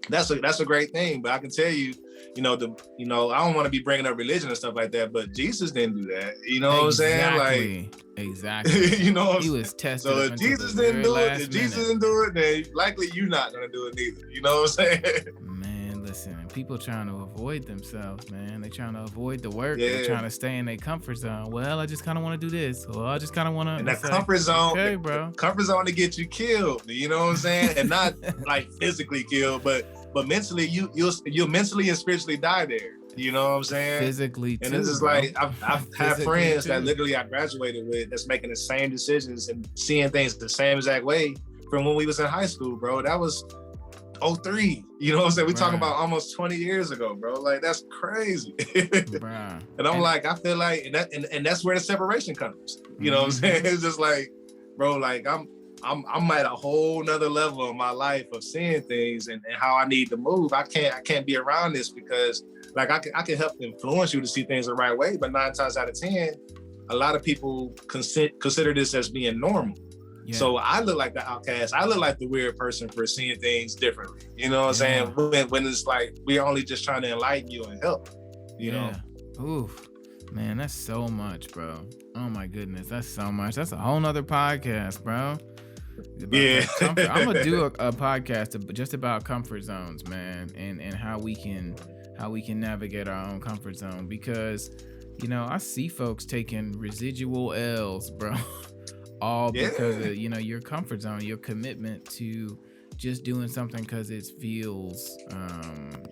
that's a great thing. But I can tell you, I don't want to be bringing up religion and stuff like that, but Jesus didn't do that. You know what I'm saying? Like, exactly. You know what I'm He saying? was tested. So if Jesus didn't do it, then likely you're not gonna do it neither. You know what I'm saying? Man, listen, people trying to avoid themselves, man. They trying to avoid the work. Yeah. They're trying to stay in their comfort zone. Well, I just kind of want to do this. Well, I just kind of want to. And that comfort zone, okay, bro. Comfort zone to get you killed. You know what I'm saying? And not like physically killed, but mentally, you'll mentally and spiritually die there. You know what I'm saying? Physically too. And it's just bro. like I've had friends that literally I graduated with that's making the same decisions and seeing things the same exact way from when we was in high school, bro. That was 03. You know what I'm saying? We talking about almost 20 years ago, bro. Like that's crazy. Bruh. And I'm like, I feel like, and that's where the separation comes. You know what I'm saying? It's just like, bro, like I'm at a whole nother level of my life of seeing things and how I need to move. I can't be around this because like I can help influence you to see things the right way, but 9 times out of 10, a lot of people consider this as being normal. Yeah. So I look like the outcast. I look like the weird person for seeing things differently. You know what I'm saying? When it's like we're only just trying to enlighten you and help. You know? Oof. Man, that's so much, bro. Oh my goodness, that's so much. That's a whole nother podcast, bro. Yeah. I'm gonna do a podcast just about comfort zones, man, and how we can navigate our own comfort zone, because I see folks taking residual L's, bro. All because of your comfort zone, your commitment to just doing something because it feels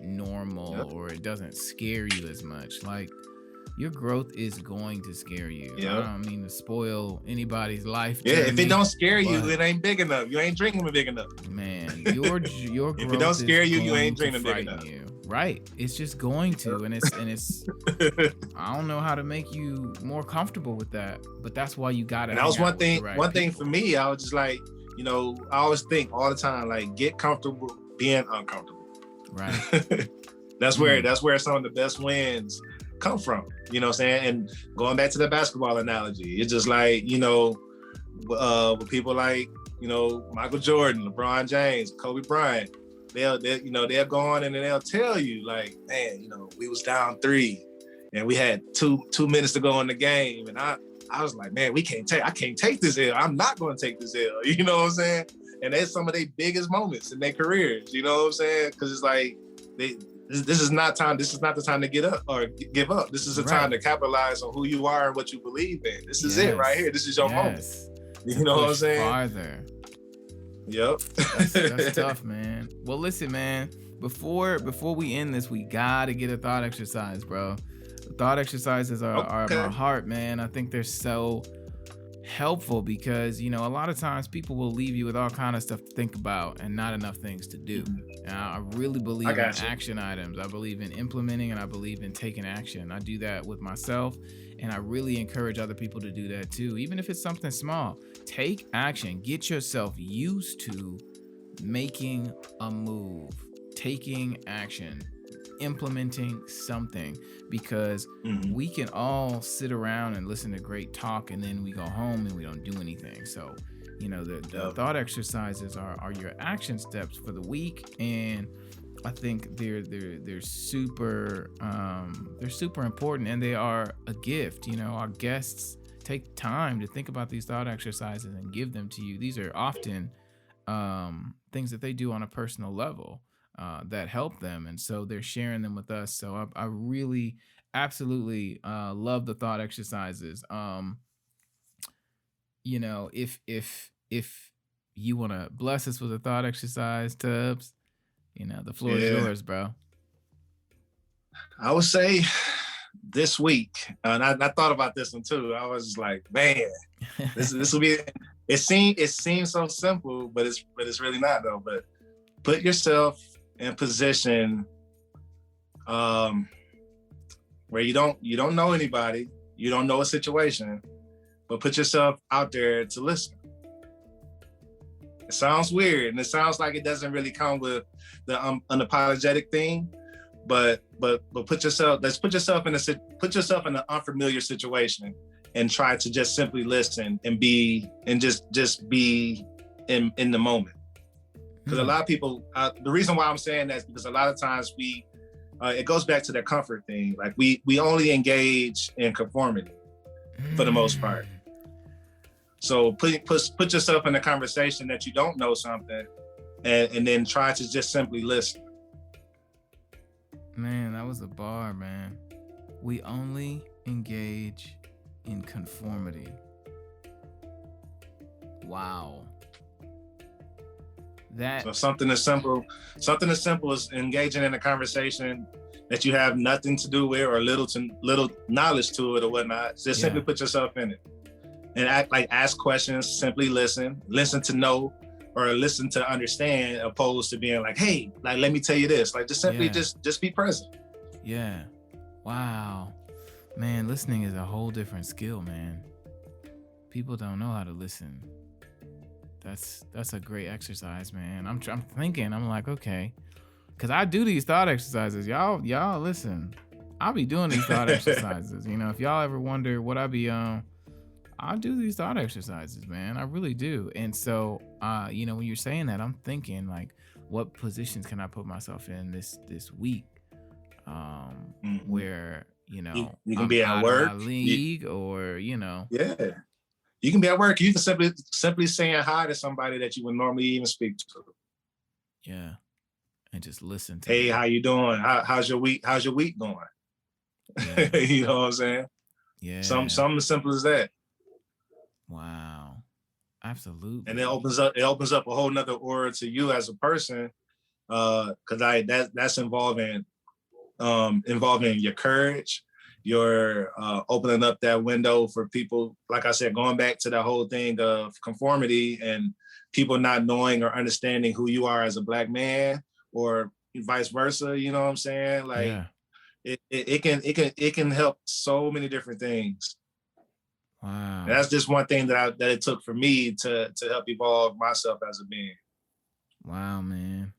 normal or it doesn't scare you as much. Like, your growth is going to scare you. I don't mean to spoil anybody's life. Yeah, if it don't scare you, it ain't big enough. You ain't drinking big enough. Man, your growth if it don't scare you, you ain't drinking big enough. Right. It's just going to, and it's I don't know how to make you more comfortable with that, but that's why you got it. And that was one thing for me. I was just like, I always think all the time, like, get comfortable being uncomfortable. Right. That's where some of the best wins come from. You know what I'm saying? And going back to the basketball analogy, it's just like, with people like, Michael Jordan, LeBron James, Kobe Bryant, they'll go on and they'll tell you like, man, we was down 3 and we had two minutes to go in the game. And I was like, man, I can't take this L. I'm not going to take this L. You know what I'm saying? And that's some of their biggest moments in their careers. You know what I'm saying? Because it's like, this is not the time to get up or give up. This is the time to capitalize on who you are and what you believe in. This is it right here. This is your moment. You know what I'm saying? Farther. Yep. That's tough, man. Well, listen, man. Before we end this, we gotta get a thought exercise, bro. Thought exercises are my heart, man. I think they're so helpful because a lot of times people will leave you with all kind of stuff to think about and not enough things to do. And I really believe in action items. I believe in implementing, and I believe in taking action. I do that with myself, and I really encourage other people to do that too, even if it's something small. Take action. Get yourself used to making a move, taking action, implementing something, because we can all sit around and listen to great talk and then we go home and we don't do anything. So the thought exercises are your action steps for the week, and I think they're super important, and they are a gift. Our guests take time to think about these thought exercises and give them to you. These are often things that they do on a personal level that help them, and so they're sharing them with us. So I really absolutely love the thought exercises. If you want to bless us with a thought exercise, Tubbs, the floor is Yeah, yours, bro. I would say this week, and I thought about this one too. I was just like, man, this will be. It seems so simple, but it's really not though. But put yourself in position where you don't know anybody, you don't know a situation, but put yourself out there to listen. It sounds weird, and it sounds like it doesn't really come with the unapologetic thing, but let's put yourself in an unfamiliar situation and try to just simply listen and just be in the moment. Because a lot of people, the reason why I'm saying that is because a lot of times it goes back to the comfort thing. Like we only engage in conformity for the most part. So put yourself in a conversation that you don't know something, and then try to just simply listen. Man, that was a bar, man. We only engage in conformity. Wow. So something as simple as engaging in a conversation that you have nothing to do with or little knowledge to it or whatnot. Just simply put yourself in it and ask questions, simply listen to know or listen to understand, opposed to being like, hey, like, let me tell you this. Like, just simply just be present. Yeah. Wow. Man, listening is a whole different skill, man. People don't know how to listen. That's a great exercise, man. I'm thinking, I'm like, okay, because I do these thought exercises. Y'all listen. I'll be doing these thought exercises. If y'all ever wonder what I be I do these thought exercises, man. I really do. And so, when you're saying that, I'm thinking like, what positions can I put myself in this week, where you can I'm be at out work, of my league, or yeah, you can be at work. You can simply saying hi to somebody that you would normally even speak to. Yeah, and just listen to. Hey, them. how you doing? How's your week? How's your week going? Yeah. You know what I'm saying? Yeah. Something as simple as that. Wow. Absolutely. And it opens up a whole nother aura to you as a person. Because that's involving your courage, your opening up that window for people, like I said, going back to that whole thing of conformity and people not knowing or understanding who you are as a Black man, or vice versa. You know what I'm saying? Like, yeah. It can help so many different things. Wow. And that's just one thing that it took for me to help evolve myself as a being. Wow, man.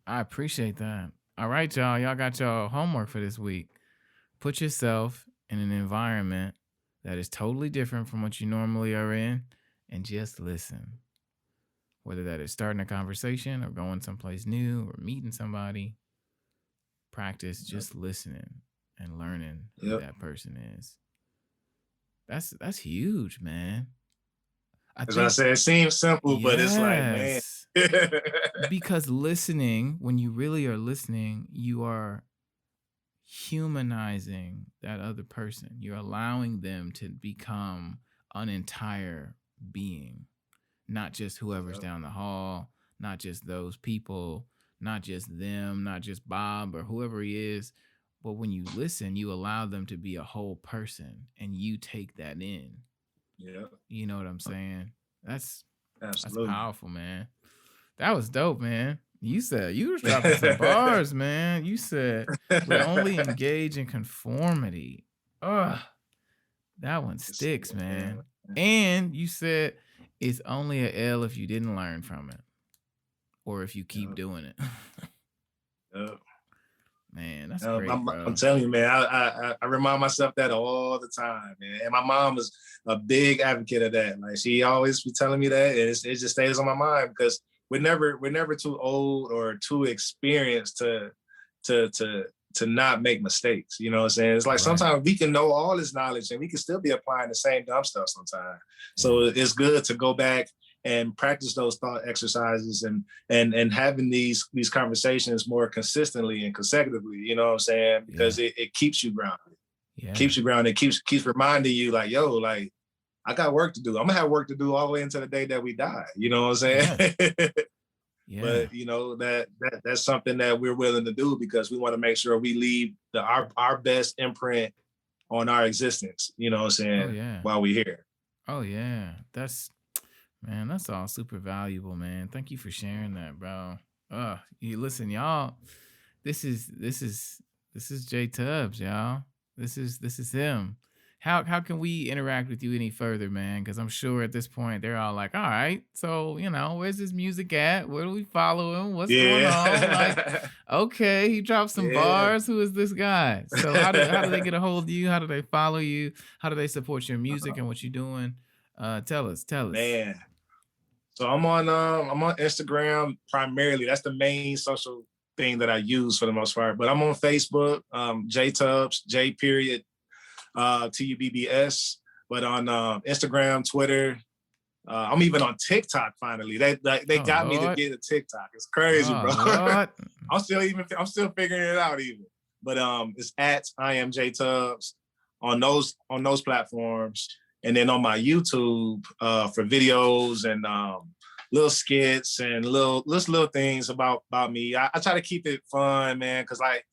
I appreciate that. All right, y'all. Y'all got y'all homework for this week. Put yourself in an environment that is totally different from what you normally are in, and just listen. Whether that is starting a conversation or going someplace new or meeting somebody, practice just listening and learning who that person is. That's huge, man. As I said, it seems simple, but it's like, man. Because listening, when you really are listening, you are humanizing that other person. You're allowing them to become an entire being, not just whoever's down the hall, not just those people, not just them, not just Bob or whoever he is. But when you listen, you allow them to be a whole person, and you take that in. Yeah. You know what I'm saying? That's Absolutely. That's powerful, man. That was dope, man. You said you was dropping some bars, man. You said we only engage in conformity. Ugh. That one sticks, man. And you said it's only a L if you didn't learn from it, or if you keep doing it. Man, that's great, bro. I'm telling you, man, I remind myself that all the time, man. And my mom was a big advocate of that. Like, she always be telling me that, and it just stays on my mind, because we're never too old or too experienced to to not make mistakes. You know what I'm saying? It's like Right. sometimes we can know all this knowledge and we can still be applying the same dumb stuff sometimes. So Yeah. it's good to go back and practice those thought exercises and having these conversations more consistently and consecutively, you know what I'm saying? Because Yeah. it keeps you grounded. Yeah. Keeps you grounded, keeps reminding you like, yo, like I got work to do. I'm gonna have work to do all the way into the day that we die. You know what I'm Yeah. saying? Yeah. But you know that's something that we're willing to do because we want to make sure we leave our best imprint on our existence. You know what I'm Oh saying? yeah. While we're here. Oh yeah. That's Man, that's all super valuable, man. Thank you for sharing that, bro. You listen, y'all. This is this is this is J Tubbs, y'all. This is him. How can we interact with you any further, man? Because I'm sure at this point they're all like, all right, so where's his music at? Where do we follow him? What's going on? Like, Yeah. okay, he dropped some Yeah. bars. Who is this guy? So how do they get a hold of you? How do they follow you? How do they support your music and what you're doing? Tell us. Man. So I'm on Instagram primarily. That's the main social thing that I use for the most part. But I'm on Facebook, J Tubbs, J period TUBBS. But on Instagram, Twitter, I'm even on TikTok. Finally, they Oh got me to Lord. get a TikTok. It's crazy, Oh bro. Lord. I'm still figuring it out even. But it's at I am J Tubbs on those platforms, and then on my YouTube for videos and little skits and little things about me. I try to keep it fun, man, because like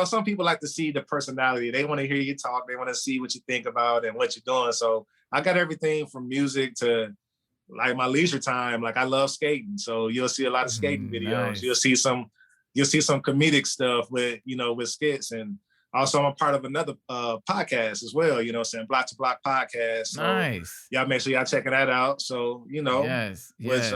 some people like to see the personality. They want to hear you talk. They want to see what you think about and what you're doing. So I got everything from music to like my leisure time. Like I love skating, so you'll see a lot of skating videos. Nice. You'll see some comedic stuff with skits, and also I'm a part of another podcast as well. You know, saying Block to Block podcast. So Nice. y'all make sure y'all checking that out. So Yes. which Yes.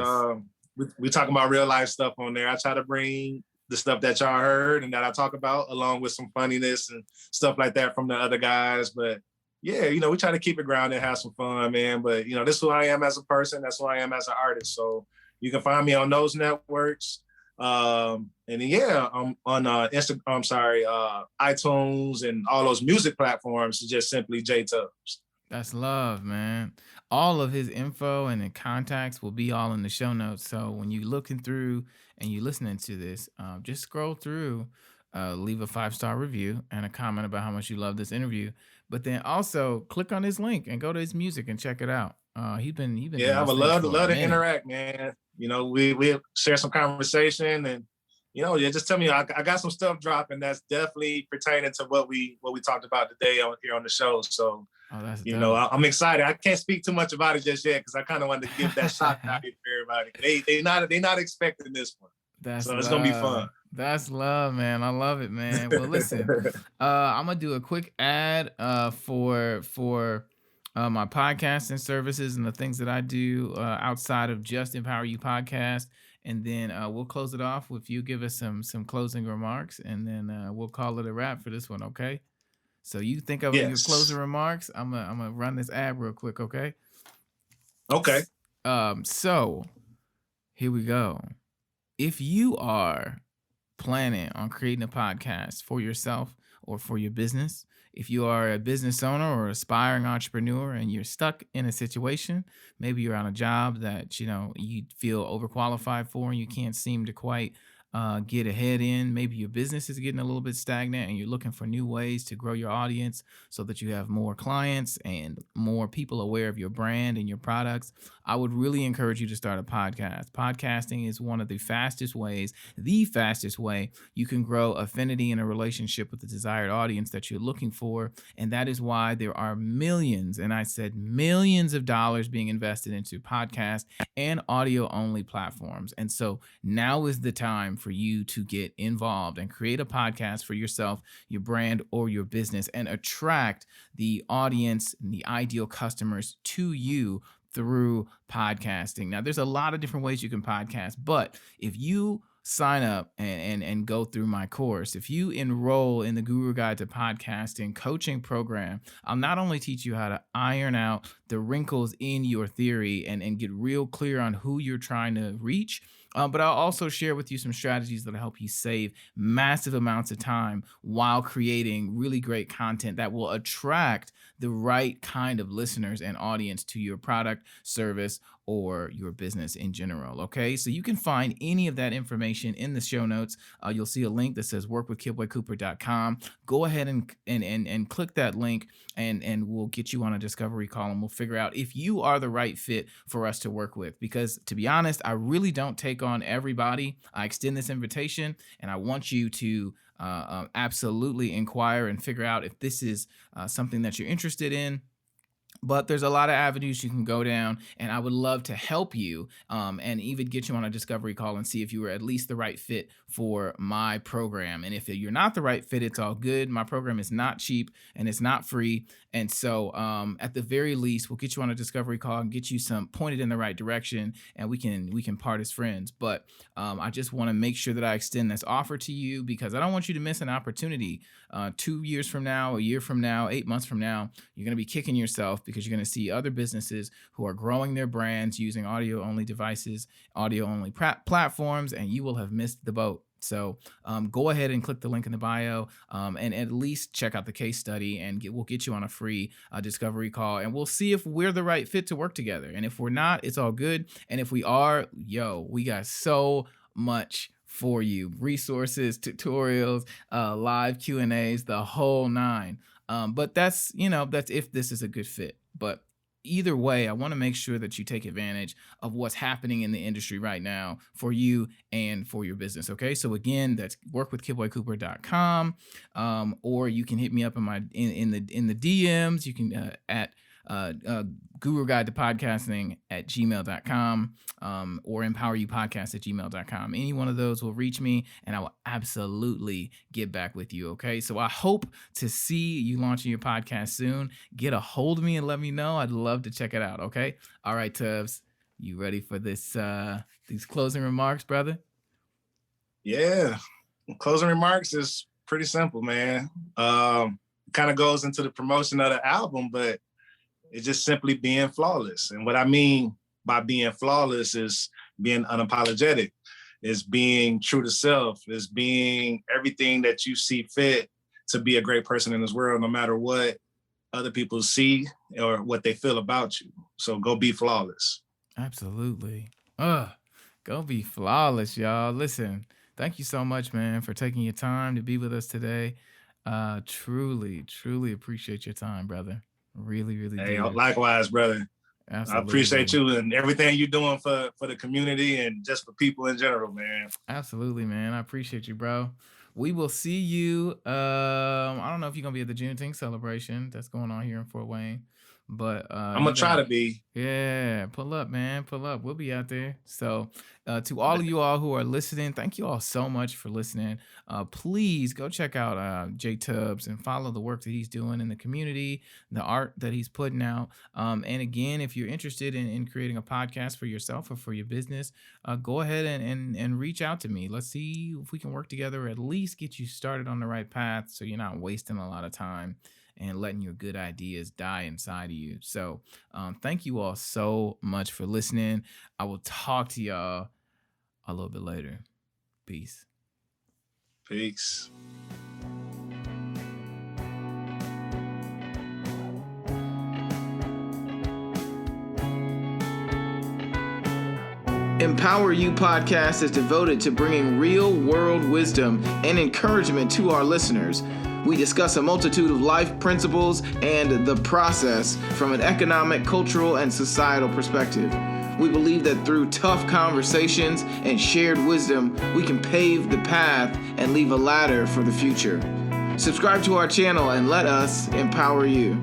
we talking about real life stuff on there. I try to bring the stuff that y'all heard and that I talk about, along with some funniness and stuff like that from the other guys. But yeah, we try to keep it grounded, have some fun, man. But this is who I am as a person. That's who I am as an artist. So you can find me on those networks. And then, yeah, I'm on iTunes and all those music platforms. It's just simply J Tubbs. That's love, man. All of his info and the contacts will be all in the show notes. So when you're looking through and you're listening to this, just scroll through, leave a 5-star review and a comment about how much you love this interview. But then also click on his link and go to his music and check it out. He's been Yeah, doing I this would thing for a love to minute. interact, man. We share some conversation and yeah, just tell me I got some stuff dropping that's definitely pertaining to what we talked about today on here on the show. So Oh, that's dope. I'm excited. I can't speak too much about it just yet because I kind of wanted to give that shock value for everybody. They not expecting this one, That's so it's gonna be fun. love. That's love, man. I love it, man. Well, listen, I'm gonna do a quick ad for my podcasting services and the things that I do outside of just Empower You podcast, and then we'll close it off with you give us some closing remarks, and then we'll call it a wrap for this one. Okay. So you think of your closing Yes. remarks. I'm gonna run this ad real quick. Okay. Okay. So here we go. If you are planning on creating a podcast for yourself or for your business, if you are a business owner or aspiring entrepreneur and you're stuck in a situation, maybe you're on a job that you feel overqualified for and you can't seem to quite get ahead in. Maybe your business is getting a little bit stagnant and you're looking for new ways to grow your audience so that you have more clients and more people aware of your brand and your products. I would really encourage you to start a podcast. Podcasting is one of the fastest way you can grow affinity in a relationship with the desired audience that you're looking for. And that is why there are millions, and I said millions of dollars being invested into podcast and audio only platforms. And so now is the time for you to get involved and create a podcast for yourself, your brand, or your business and attract the audience and the ideal customers to you through podcasting. Now, there's a lot of different ways you can podcast, but if you sign up and go through my course, if you enroll in the Guru Guide to Podcasting coaching program, I'll not only teach you how to iron out the wrinkles in your theory and get real clear on who you're trying to reach, But I'll also share with you some strategies that'll help you save massive amounts of time while creating really great content that will attract the right kind of listeners and audience to your product, service, or your business in general. Okay, so you can find any of that information in the show notes. You'll see a link that says workwithkidboycooper.com. Go ahead and click that link, and we'll get you on a discovery call, and we'll figure out if you are the right fit for us to work with. Because to be honest, I really don't take on everybody. I extend this invitation, and I want you to absolutely inquire and figure out if this is something that you're interested in. But there's a lot of avenues you can go down, and I would love to help you and even get you on a discovery call and see if you were at least the right fit for my program. And if you're not the right fit, it's all good. My program is not cheap and it's not free. And so at the very least, we'll get you on a discovery call and get you some pointed in the right direction, and we can part as friends. But I just want to make sure that I extend this offer to you, because I don't want you to miss an opportunity. 2 years from now, a year from now, 8 months from now, you're going to be kicking yourself, because you're going to see other businesses who are growing their brands using audio-only devices, audio-only platforms, and you will have missed the boat. So go ahead and click the link in the bio and at least check out the case study, and we'll get you on a free discovery call, and we'll see if we're the right fit to work together. And if we're not, it's all good. And if we are, we got so much for you: resources, tutorials, live Q&As, the whole nine. But that's if this is a good fit. But either way, I want to make sure that you take advantage of what's happening in the industry right now for you and for your business. Okay, so again, that's workwithkidboycooper.com, or you can hit me up in the DMs. You can at Guru Guide to Podcasting at gmail.com, or empoweryoupodcast at gmail.com. Any one of those will reach me, and I will absolutely get back with you. Okay, so I hope to see you launching your podcast soon. Get a hold of me and let me know. I'd love to check it out. Okay, all right, Tubbs, you ready for this these closing remarks, brother? Yeah, closing remarks is pretty simple, man. Kind of goes into the promotion of the album, but it's just simply being flawless. And what I mean by being flawless is being unapologetic, is being true to self, is being everything that you see fit to be a great person in this world, no matter what other people see or what they feel about you. So go be flawless. Absolutely. Go be flawless, y'all. Listen, thank you so much, man, for taking your time to be with us today. Truly appreciate your time, brother. Really Hey, do. likewise, brother. Absolutely. I appreciate you and everything you're doing for the community and just for people in general, man. Absolutely, man. I appreciate you, bro. We will see you. I don't know if you're gonna be at the Juneteenth celebration that's going on here in Fort Wayne, but I'm gonna try to be. Yeah, pull up, man. Pull up. We'll be out there. So to all of you all who are listening, thank you all so much for listening. Please go check out J Tubbs and follow the work that he's doing in the community, the art that he's putting out. And again, if you're interested in creating a podcast for yourself or for your business, go ahead and reach out to me. Let's see if we can work together, or at least get you started on the right path, so you're not wasting a lot of time and letting your good ideas die inside of you. So thank you all so much for listening. I will talk to y'all a little bit later. Peace. Peace. Empower You podcast is devoted to bringing real world wisdom and encouragement to our listeners. We discuss a multitude of life principles and the process from an economic, cultural, and societal perspective. We believe that through tough conversations and shared wisdom, we can pave the path and leave a ladder for the future. Subscribe to our channel and let us empower you.